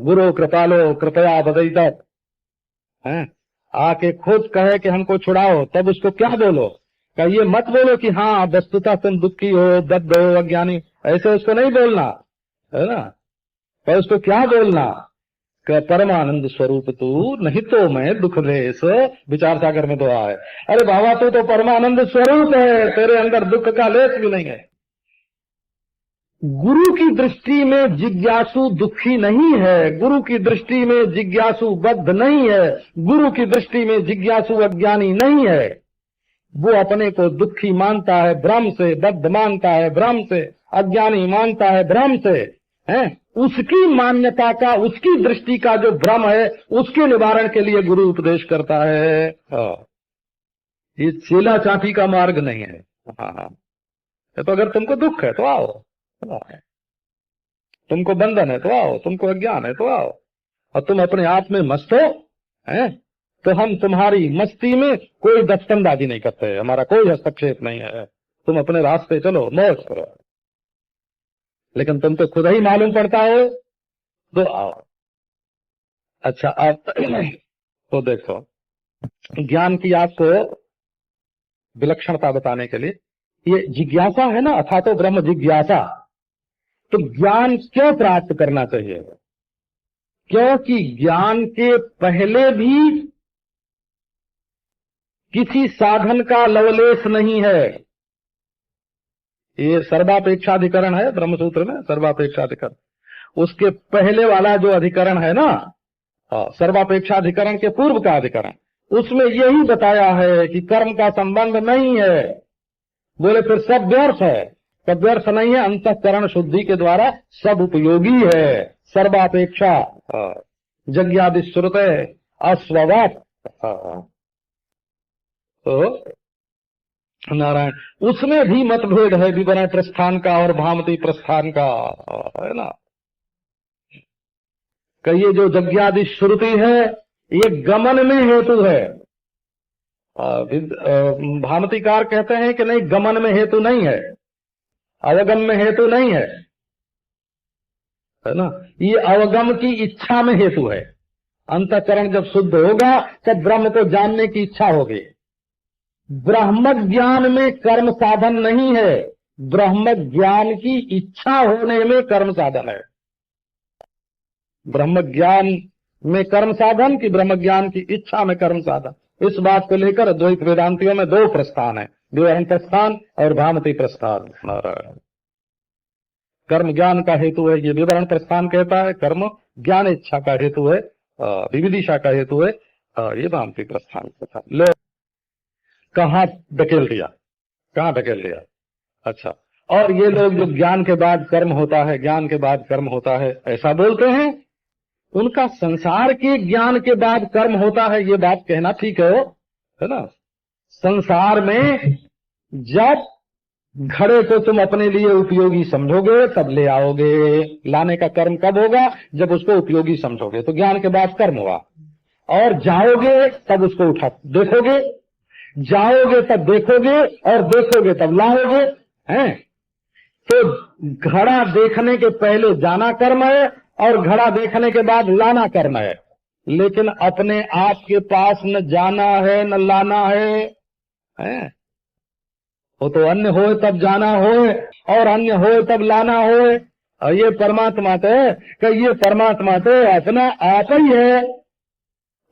गुरु कृपालो कृपया बदईदत हैं, आके खुद कहे कि हमको छुड़ाओ, तब उसको क्या बोलो? क्या ये मत बोलो कि हाँ वस्तुतः तुम दुखी हो, बद्ध हो, अज्ञानी, ऐसे उसको नहीं बोलना है ना। पर उसको क्या बोलना? परमानंद स्वरूप तू नहीं तो मैं दुख लेस, विचार सागर में दुआ है। अरे बाबा तू तो परमानंद स्वरूप है, तेरे अंदर दुख का लेस भी नहीं है। गुरु की दृष्टि में जिज्ञासु दुखी नहीं है, गुरु की दृष्टि में जिज्ञासु बद्ध नहीं है, गुरु की दृष्टि में जिज्ञासु अज्ञानी नहीं है। वो अपने को दुखी मानता है भ्रम से, बद्ध मानता है भ्रम से, अज्ञानी मानता है भ्रम से, है। उसकी मान्यता का, उसकी दृष्टि का जो भ्रम है, उसके निवारण के लिए गुरु उपदेश करता है। ये चेला चाटी का मार्ग नहीं है। हाँ, तो अगर तुमको दुख है तो आओ, तुमको बंधन है तो आओ, तुमको अज्ञान है तो आओ, और तुम अपने आप में मस्त हो, हैं, तो हम तुम्हारी मस्ती में कोई दस्तंदाजी नहीं करते, हमारा कोई हस्तक्षेप नहीं है। तुम अपने रास्ते चलो, मौज करो, लेकिन तुम तो खुद ही मालूम पड़ता हो तो आओ। अच्छा, आप तो देखो, ज्ञान की आपको विलक्षणता बताने के लिए, ये जिज्ञासा है ना, अथा तो ब्रह्म जिज्ञासा। तो ज्ञान क्यों प्राप्त करना चाहिए? क्योंकि ज्ञान के पहले भी किसी साधन का लवलेश नहीं है। ये सर्वापेक्षाधिकरण है ब्रह्मसूत्र में, सर्वापेक्षाधिकरण। उसके पहले वाला जो अधिकरण है ना, सर्वापेक्षाधिकरण के पूर्व का अधिकरण, उसमें यही बताया है कि कर्म का संबंध नहीं है। बोले फिर सब व्यर्थ है? सब व्यर्थ नहीं है, अंतःकरण शुद्धि के द्वारा सब उपयोगी है। सर्वापेक्षा यज्ञादि श्रुते अस्ववत्, तो नारायण, उसमें भी मतभेद है विवरण प्रस्थान का और भामती प्रस्थान का, है ना। कहिए जो यज्ञादि श्रुति है ये गमन में हेतु है, भामतीकार कहते हैं कि नहीं, गमन में हेतु नहीं है, अवगम में हेतु नहीं है ना। ये अवगम की इच्छा में हेतु है। अंतःकरण जब शुद्ध होगा तब ब्रह्म को जानने की इच्छा होगी। ब्रह्म ज्ञान में कर्म साधन नहीं है, ब्रह्म ज्ञान की इच्छा होने में कर्म साधन है। ब्रह्म ज्ञान में कर्म साधन की ब्रह्म ज्ञान की इच्छा में कर्म साधन, इस बात को लेकर अद्वैत वेदांतियों में दो प्रस्थान है, विवरण प्रस्थान और भामती प्रस्थान। कर्म ज्ञान का हेतु है ये विवरण प्रस्थान कहता है, कर्म ज्ञान इच्छा का हेतु है, विविदिशा का हेतु है ये भामती प्रस्थान कहता। लो कहाँ धकेल दिया, कहाँ धकेल दिया। अच्छा, और ये लोग जो ज्ञान के बाद कर्म होता है, ज्ञान के बाद कर्म होता है ऐसा बोलते हैं, उनका संसार के ज्ञान के बाद कर्म होता है, ये बात कहना ठीक है ना। संसार में जब घड़े को तुम अपने लिए उपयोगी समझोगे तब ले आओगे, लाने का कर्म कब होगा? जब उसको उपयोगी समझोगे, तो ज्ञान के बाद कर्म हुआ। और जाओगे तब उसको उठा देखोगे, जाओगे तब देखोगे, और देखोगे तब लाओगे, हैं। तो घड़ा देखने के पहले जाना कर्म है और घड़ा देखने के बाद लाना कर्म है, लेकिन अपने आप के पास न जाना है न लाना है, हैं। वो तो अन्य होए तब जाना होए और अन्य होए तब लाना होए, और ये परमात्मा तो कि ये परमात्मा तो अपना आप ही है।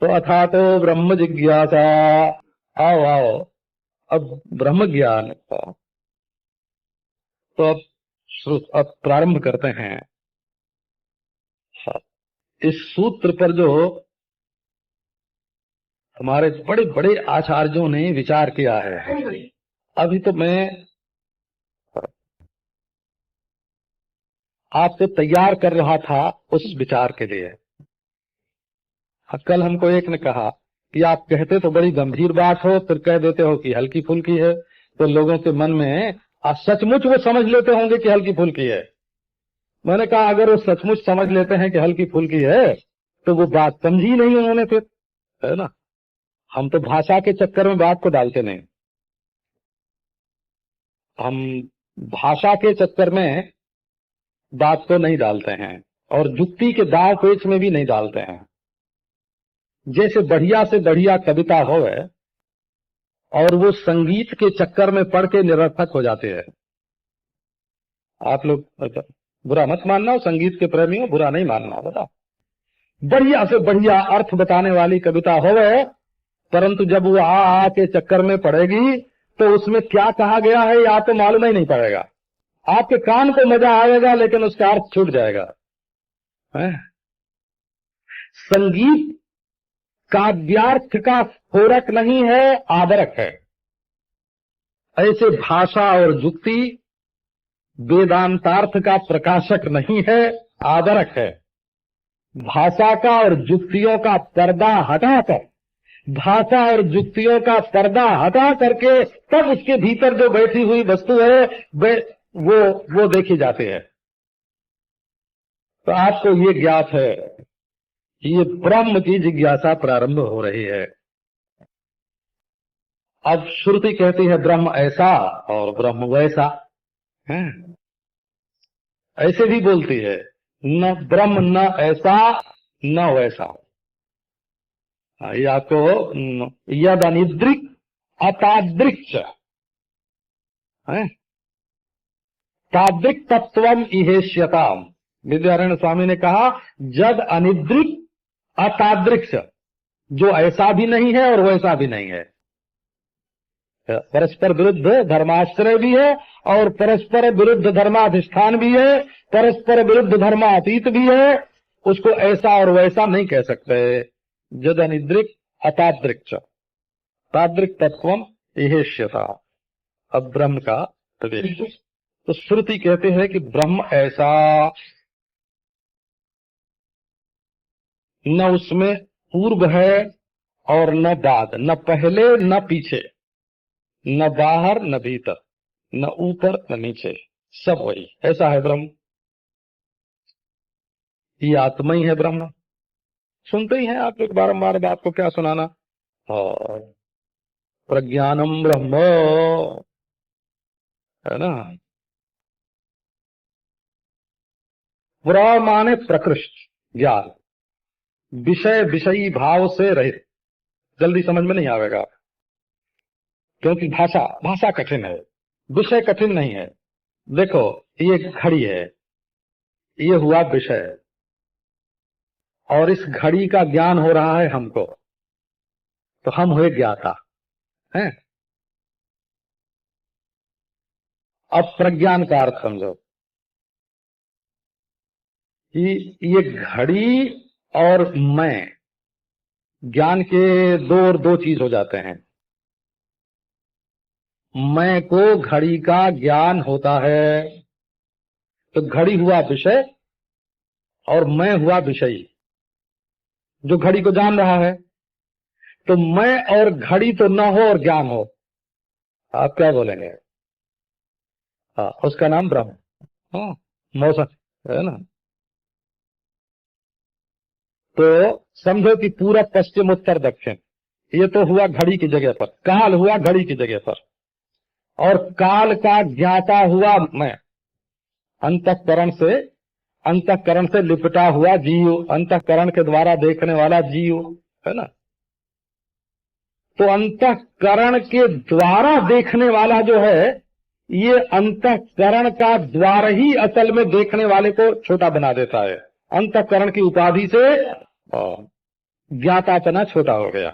तो अथा तो ब्रह्म जिज्ञासा, आओ आओ अब ब्रह्म ज्ञान। तो अब प्रारंभ करते हैं। इस सूत्र पर जो हमारे बड़े बड़े आचार्यों ने विचार किया है, अभी तो मैं आपको तैयार कर रहा था उस विचार के लिए। कल हमको एक ने कहा कि आप कहते तो बड़ी गंभीर बात हो, फिर कह देते हो कि हल्की फुल्की है, तो लोगों के मन में सचमुच वो समझ लेते होंगे कि हल्की फुल्की है। मैंने कहा अगर वो सचमुच समझ लेते हैं कि हल्की फुल्की है तो वो बात समझी नहीं उन्होंने फिर, है ना। हम तो भाषा के चक्कर में बात को डालते नहीं, हम भाषा के चक्कर में बात को नहीं डालते हैं और जुक्ति के दाव पेच में भी नहीं डालते हैं। जैसे बढ़िया से बढ़िया कविता होवे और वो संगीत के चक्कर में पढ़ के निरर्थक हो जाते हैं। आप लोग बुरा मत मानना, संगीत के प्रेमियों, बुरा नहीं मानना, बता। बढ़िया से बढ़िया अर्थ बताने वाली कविता होवे, परंतु जब वो आ के चक्कर में पड़ेगी तो उसमें क्या कहा गया है या तो मालूम ही नहीं पड़ेगा। आपके कान को मजा आएगा लेकिन उसका अर्थ छूट जाएगा। संगीत काव्यार्थ का फोरक नहीं है, आदरक है। ऐसे भाषा और जुक्ति वेदांतार्थ का प्रकाशक नहीं है, आदरक है। भाषा का और जुक्तियों का पर्दा हटाकर, भाषा और जुक्तियों का पर्दा हटा करके तब उसके भीतर जो बैठी हुई वस्तु है वो देखी जाती है। तो आपको ये ज्ञात है कि ये ब्रह्म की जिज्ञासा प्रारंभ हो रही है। अब श्रुति कहती है ब्रह्म ऐसा और ब्रह्म वैसा है, ऐसे भी बोलती है, न ब्रह्म न ऐसा न वैसा। या तो यद अनिद्रिक अतादृक्ष है, तादृक तत्वम इहेष्यताम। विद्यारण्य स्वामी ने कहा जद अनिद्रिक अतादृक्ष, जो ऐसा भी नहीं है और वैसा भी नहीं है। परस्पर विरुद्ध धर्माश्रय भी है और परस्पर विरुद्ध धर्माधिष्ठान भी है, परस्पर विरुद्ध धर्मातीत भी है। उसको ऐसा और वैसा नहीं कह सकते। जद अनिद्रिक अतादृक्ष तादृक तत्वम इहेष्यता। अब ब्रह्म का प्रवेश, तो श्रुति कहते हैं कि ब्रह्म ऐसा, न उसमें पूर्व है और न बाद, न पहले न पीछे, न बाहर न भीतर, न ऊपर न नीचे, सब वही, ऐसा है ब्रह्म। ये आत्मा ही है ब्रह्म। सुनते ही हैं आप लोग बारंबार, बात को क्या सुनाना। और प्रज्ञानम ब्रह्म है ना। पुरा माने प्रकृष्ट ज्ञान, विषय विषयी भाव से रहित। जल्दी समझ में नहीं आएगा क्योंकि भाषा कठिन है, विषय कठिन नहीं है। देखो ये घड़ी है, ये हुआ विषय, और इस घड़ी का ज्ञान हो रहा है हमको, तो हम हुए ज्ञाता हैं। अब प्रज्ञान का अर्थ समझो कि ये घड़ी और मैं, ज्ञान के दो चीज हो जाते हैं। मैं को घड़ी का ज्ञान होता है, तो घड़ी हुआ विषय और मैं हुआ विषयी जो घड़ी को जान रहा है। तो मैं और घड़ी तो न हो और ज्ञान हो, आप क्या बोलेंगे? हाँ, उसका नाम ब्रह्म। हाँ, मौसम है ना। तो समझो कि पूरा पश्चिम उत्तर दक्षिण, ये तो हुआ घड़ी की जगह पर, काल हुआ घड़ी की जगह पर, और काल का ज्ञाता हुआ मैं, अंतःकरण से लिपटा हुआ जीव, अंतःकरण के द्वारा देखने वाला जीव है ना। तो अंतःकरण के द्वारा देखने वाला जो है, ये अंतःकरण का द्वार ही असल में देखने वाले को छोटा बना देता है। अंतःकरण की उपाधि से ज्ञातापना छोटा हो गया।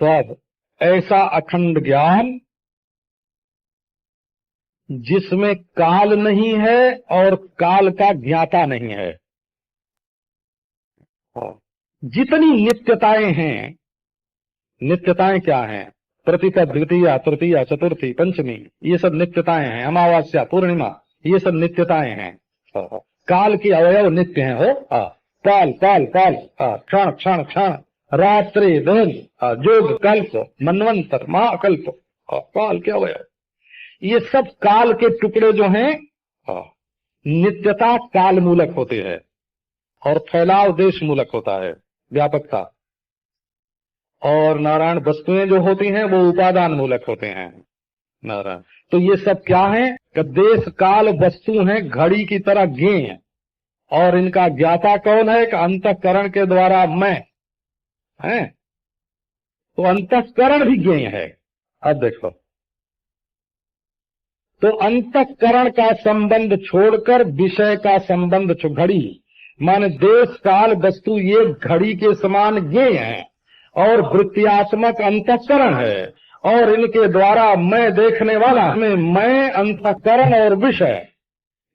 तो अब ऐसा अखंड ज्ञान जिसमें काल नहीं है और काल का ज्ञाता नहीं है। जितनी नित्यताएं हैं, नित्यताएं क्या हैं? प्रतिपद, द्वितीया, तृतीया, चतुर्थी, पंचमी, ये सब नित्यताएं हैं। अमावस्या, पूर्णिमा, ये सब नित्यताएं हैं। काल के अवयव नित्य हैं। हो काल काल काल, क्षण क्षण क्षण, रात्रि दिन, जोग कल्प, मनवंतर, महाकल्प, काल क्या हुआ, ये सब काल के टुकड़े जो हैं नित्यता काल मूलक होते हैं और फैलाव देश मूलक होता है, व्यापकता। और नारायण वस्तुएं जो होती हैं वो उपादान मूलक होते हैं नारायण। तो ये सब क्या है कि देश काल वस्तु हैं, घड़ी की तरह ज्ञेय हैं। और इनका ज्ञाता कौन है कि अंतःकरण के द्वारा मैं है। तो अंतःकरण भी ज्ञेय है। अब देखो, तो अंतःकरण का संबंध छोड़कर विषय का संबंध घड़ी माने देश काल वस्तु ये घड़ी के समान ज्ञेय है और वृत्त्यात्मक अंतःकरण है। और इनके द्वारा मैं देखने वाला में मैं, अंतःकरण और विषय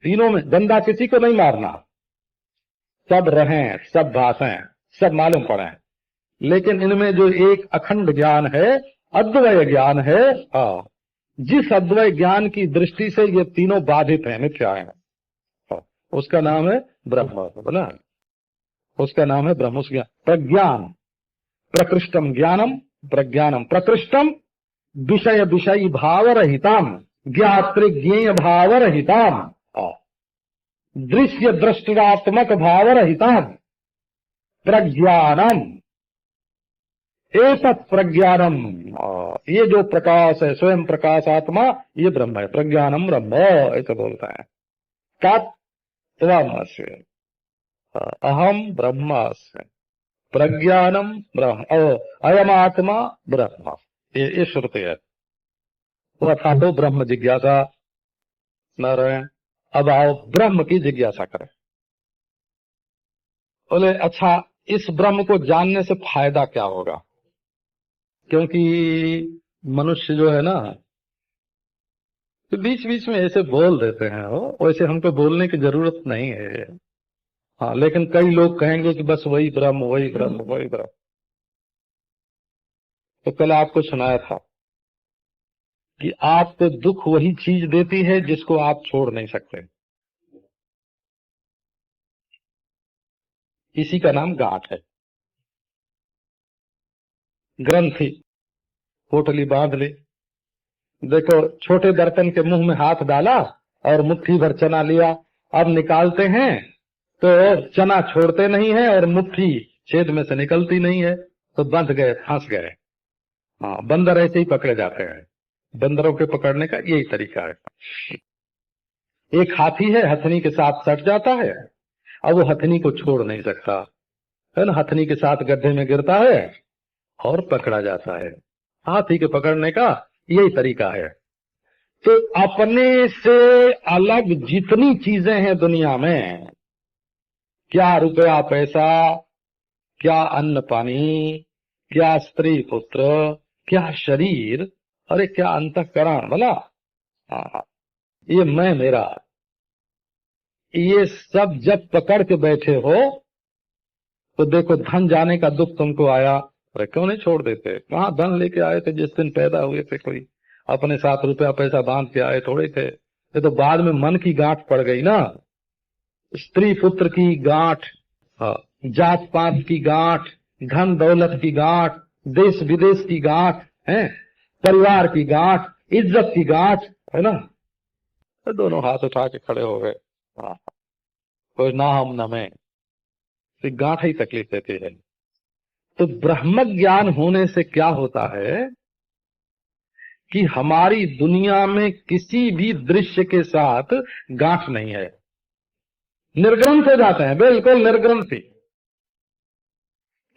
तीनों में बंदा किसी को नहीं मारना, सब रहें, सब भाषें, सब मालूम पड़े। लेकिन इनमें जो एक अखंड ज्ञान है, अद्वय ज्ञान है, जिस अद्वय ज्ञान की दृष्टि से ये तीनों बाधित हैं, मिथ्या है, उसका नाम है ब्रह्म। बोला उसका नाम है ब्रह्म। ज्ञान प्रज्ञान, प्रकृष्टम ज्ञानम, प्रज्ञानम प्रकृष्टम, विषय विषयी भाव रहिताम, ज्ञातृ ज्ञेय भाव रहिताम, दृश्य दृष्टात्मक भाव रहिताम प्रज्ञानम। एतत् प्रज्ञानम, ये जो प्रकाश है, स्वयं प्रकाश आत्मा, ये ब्रह्म है। प्रज्ञानम ब्रह्म ऐसा बोलता है। तत्त्वमसि, अहम ब्रह्मास्मि, प्रज्ञानम ब्रह्म, अयम आत्मा ब्रह्म, ये श्रुति है। अथा तो ब्रह्म जिज्ञासा नारायण। अब आओ ब्रह्म की जिज्ञासा करें। बोले अच्छा, इस ब्रह्म को जानने से फायदा क्या होगा? क्योंकि मनुष्य जो है ना, तो बीच बीच में ऐसे बोल देते हैं, वैसे हमको बोलने की जरूरत नहीं है। हाँ, लेकिन कई लोग कहेंगे कि बस वही ब्रह्म, वही ब्रह्म, वही ब्रह्म। तो कल आपको सुनाया था कि आपको दुख वही चीज देती है जिसको आप छोड़ नहीं सकते। इसी का नाम गांठ है, ग्रंथि। पोटली बांध ली, देखो छोटे बर्तन के मुंह में हाथ डाला और मुट्ठी भर चना लिया। अब निकालते हैं तो चना छोड़ते नहीं है और मुट्ठी छेद में से निकलती नहीं है, तो बंध गए, फंस गए। हाँ, बंदर ऐसे ही पकड़े जाते हैं। बंदरों के पकड़ने का यही तरीका है। एक हाथी है, हथनी के साथ सट जाता है, अब वो हथनी को छोड़ नहीं सकता है ना। हथनी के साथ गड्ढे में गिरता है और पकड़ा जाता है। हाथी के पकड़ने का यही तरीका है। तो अपने से अलग जितनी चीजें हैं दुनिया में, क्या रुपया पैसा, क्या अन्न पानी, क्या स्त्री पुत्र, क्या शरीर, अरे क्या अंतःकरण, बोला ये मैं मेरा, ये सब जब पकड़ के बैठे हो तो देखो धन जाने का दुख तुमको आया, अरे क्यों नहीं छोड़ देते? कहाँ धन लेके आए थे जिस दिन पैदा हुए थे? कोई अपने साथ रुपया पैसा बांध के आए थोड़े थे। ये तो बाद में मन की गांठ पड़ गई ना, स्त्री पुत्र की गांठ, जात पात की गांठ, धन दौलत की गांठ, देश विदेश की गांठ है, परिवार की गांठ, इज्जत की गांठ है ना। तो दोनों हाथ उठा के खड़े हो गए। कोई ना हम न मैं, गांठ ही तकलीफ देती है। तो ब्रह्म ज्ञान होने से क्या होता है कि हमारी दुनिया में किसी भी दृश्य के साथ गांठ नहीं है, निर्ग्रंथ हो जाते हैं, बिल्कुल निर्ग्रंथी,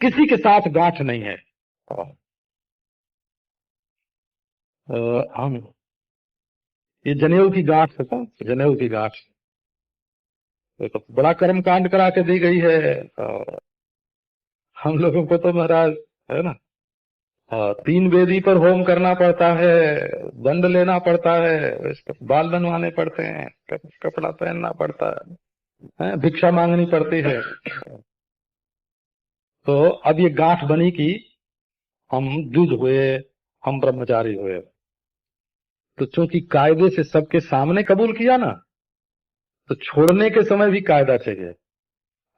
किसी के साथ गांठ नहीं है। हम ये जनेऊ की गांठ है, जनेऊ की गांठ तो बड़ा कर्म कांड करा के दी गई है। हम लोगों को तो महाराज है ना, 3 वेदी पर होम करना पड़ता है, दंड लेना पड़ता है, बाल बनवाने पड़ते हैं, कपड़ा पहनना पड़ता है, भिक्षा मांगनी पड़ती है। तो अब ये गांठ बनी कि हम द्विज हुए, हम ब्रह्मचारी हुए। तो चूंकि कायदे से सबके सामने कबूल किया ना, तो छोड़ने के समय भी कायदा चाहिए।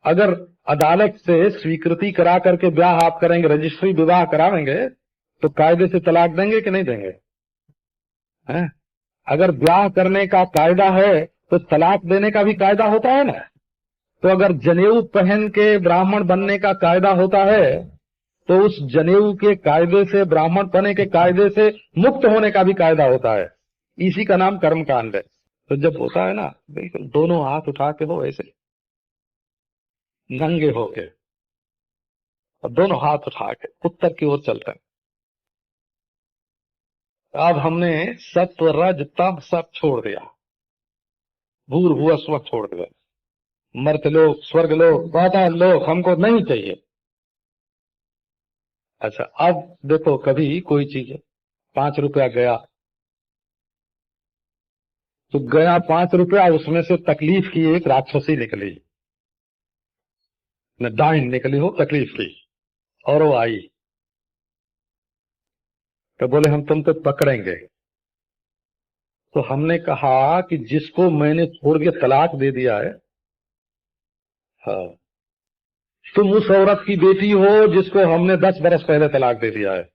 अगर अदालत से स्वीकृति करा करके ब्याह आप करेंगे, रजिस्ट्री विवाह करावेंगे, तो कायदे से तलाक देंगे कि नहीं देंगे? हैं? अगर ब्याह करने का कायदा है तो तलाक देने का भी कायदा होता है ना। तो अगर जनेऊ पहन के ब्राह्मण बनने का कायदा होता है तो उस जनेऊ के कायदे से, ब्राह्मण बने के कायदे से मुक्त होने का भी कायदा होता है। इसी का नाम कर्मकांड है। तो जब होता है ना, बिल्कुल दोनों हाथ उठा के हो, ऐसे नंगे होके और दोनों हाथ उठा के उत्तर की ओर चलते हैं। अब हमने सत्व रज तप सब छोड़ दिया, भूर्भुवः स्वः छोड़ दिया, मर्त्यलोक स्वर्गलोक पाताल लोक हमको नहीं चाहिए। अच्छा, अब देखो, कभी कोई चीज 5 रुपया गया तो गया 5 रुपया, उसमें से तकलीफ की एक राक्षसी निकली, न डाइन निकली हो, तकलीफ की, और वो आई तो बोले हम तुमको पकड़ेंगे। तो हमने कहा कि जिसको मैंने छोड़ के तलाक दे दिया है, हाँ, तुम उस औरत की बेटी हो जिसको हमने 10 बरस पहले तलाक दे दिया है,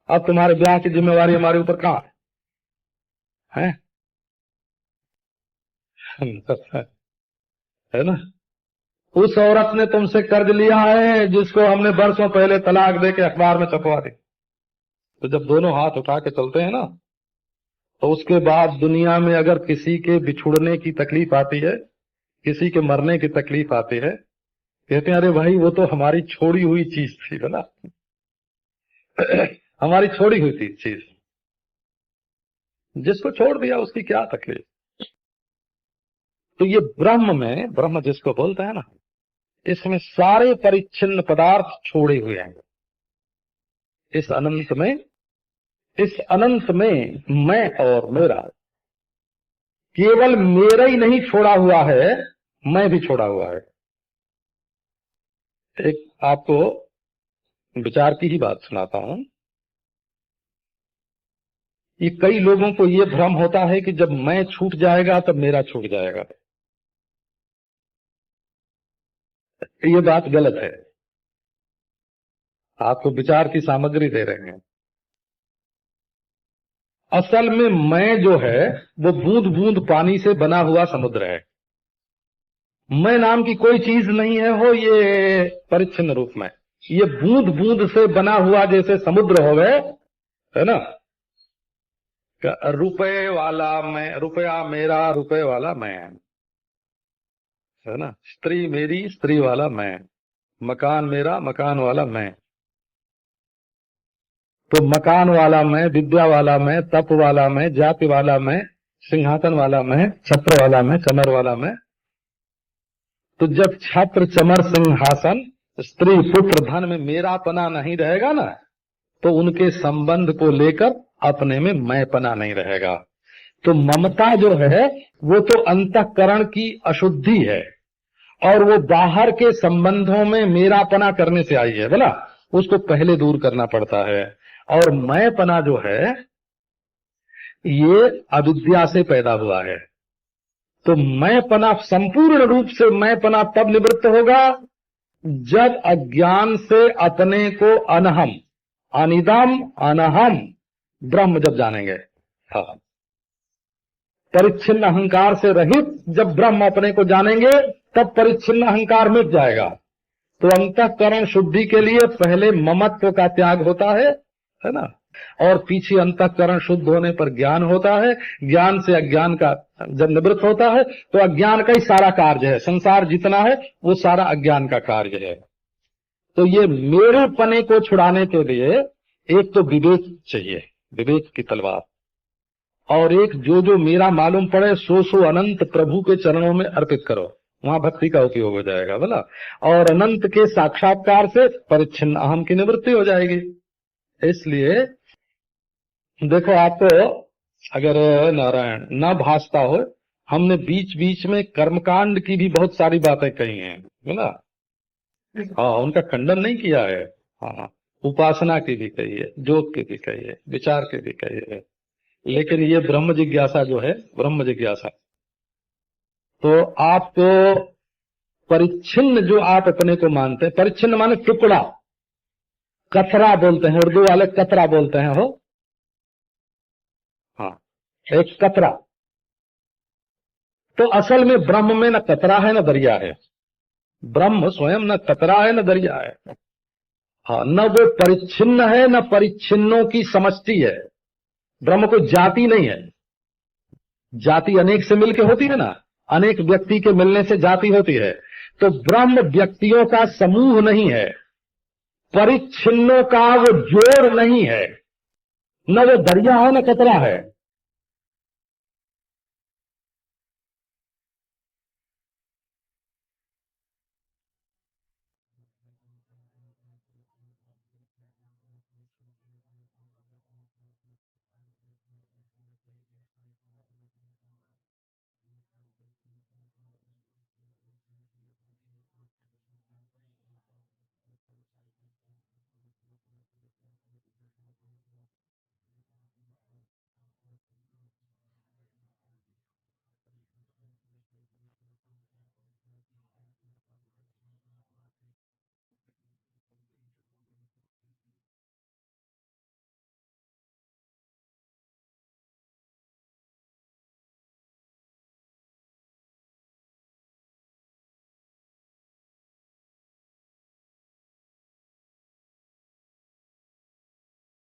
अब तुम्हारे ब्याह की जिम्मेवारी हमारे ऊपर कहाँ है? है ना? उस औरत ने तुमसे कर्ज लिया है जिसको हमने बरसों पहले तलाक दे के अखबार में छपवा दी। तो जब दोनों हाथ उठा के चलते हैं ना, तो उसके बाद दुनिया में अगर किसी के बिछुड़ने की तकलीफ आती है, किसी के मरने की तकलीफ आती है, कहते हैं अरे भाई वो तो हमारी छोड़ी हुई चीज थी, है ना? हमारी छोड़ी हुई थी चीज, जिसको छोड़ दिया उसकी क्या तकलीफ। तो ये ब्रह्म में, ब्रह्म जिसको बोलते हैं ना, इसमें सारे परिच्छिन्न पदार्थ छोड़े हुए हैं। इस अनंत में मैं और मेरा, केवल मेरा ही नहीं छोड़ा हुआ है, मैं भी छोड़ा हुआ है। एक आपको विचार की ही बात सुनाता हूं। ये कई लोगों को ये भ्रम होता है कि जब मैं छूट जाएगा तब मेरा छूट जाएगा। ये बात गलत है। आपको विचार की सामग्री दे रहे हैं। असल में मैं जो है वो बूंद बूंद पानी से बना हुआ समुद्र है। मैं नाम की कोई चीज नहीं है हो ये परिच्छिन्न रूप में। ये बूंद बूंद से बना हुआ जैसे समुद्र हो गए, है ना? रुपए वाला मैं, रुपया मेरा, रुपए वाला मैं, है ना? स्त्री मेरी, स्त्री वाला मैं, मकान मेरा, मकान वाला मैं। तो मकान वाला मैं, विद्या वाला मैं, तप वाला मैं, जाति वाला मैं, सिंहासन वाला मैं, छत्र वाला मैं, चमर वाला मैं। तो जब छत्र चमर सिंहासन स्त्री पुत्र धन में मेरा पना नहीं रहेगा ना, तो उनके संबंध को लेकर अपने में मैं पना नहीं रहेगा। तो ममता जो है वो तो अंतःकरण की अशुद्धि है, और वो बाहर के संबंधों में मेरापना करने से आई है, बोला, उसको पहले दूर करना पड़ता है। और मैंपना जो है ये अविद्या से पैदा हुआ है। तो मैंपना, संपूर्ण रूप से मैंपना तब निवृत्त होगा जब अज्ञान से अपने को अनहम, अनिदम अनहम ब्रह्म जब जानेंगे। हाँ, परिच्छिन्न अहंकार से रहित जब ब्रह्म अपने को जानेंगे तब परिच्छिन्न अहंकार मिट जाएगा। तो अंतःकरण शुद्धि के लिए पहले ममत्व का त्याग होता है ना? और पीछे अंतःकरण शुद्ध होने पर ज्ञान होता है। ज्ञान से अज्ञान का जब निवृत्त होता है तो अज्ञान का ही सारा कार्य है, संसार जितना है वो सारा अज्ञान का कार्य है। तो ये मेरे पने को छुड़ाने के लिए एक तो विवेक चाहिए, विवेक की तलवार, और एक जो मेरा मालूम पड़े सो अनंत प्रभु के चरणों में अर्पित करो, वहां भक्ति का उपयोग हो जाएगा, बोला। और अनंत के साक्षात्कार से परिच्छिन्न अहम की निवृत्ति हो जाएगी। इसलिए देखो, आपको अगर नारायण न भासता हो, हमने बीच बीच में कर्मकांड की भी बहुत सारी बातें कही हैं, बोला। हाँ, उनका खंडन नहीं किया है। हाँ, उपासना की भी कही है, योग की भी कही है, विचार की भी कही है। लेकिन ये ब्रह्म जिज्ञासा जो है, ब्रह्म जिज्ञासा, तो आपको परिच्छिन्न जो आप अपने को मानते हैं, परिच्छिन्न माने टुकड़ा, कतरा बोलते हैं, उर्दू वाले कतरा बोलते हैं हो, हाँ, एक कतरा। तो असल में ब्रह्म में न कतरा है न दरिया है, ब्रह्म स्वयं न कतरा है न दरिया है, हाँ, न वो परिच्छिन्न है न परिच्छिन्नों की समष्टि है। ब्रह्म को जाति नहीं है, जाति अनेक से मिलके होती है ना, अनेक व्यक्ति के मिलने से जाति होती है। तो ब्रह्म व्यक्तियों का समूह नहीं है, परिच्छिन्नों का वो जोड़ नहीं है, न वो दरिया है न कतरा है।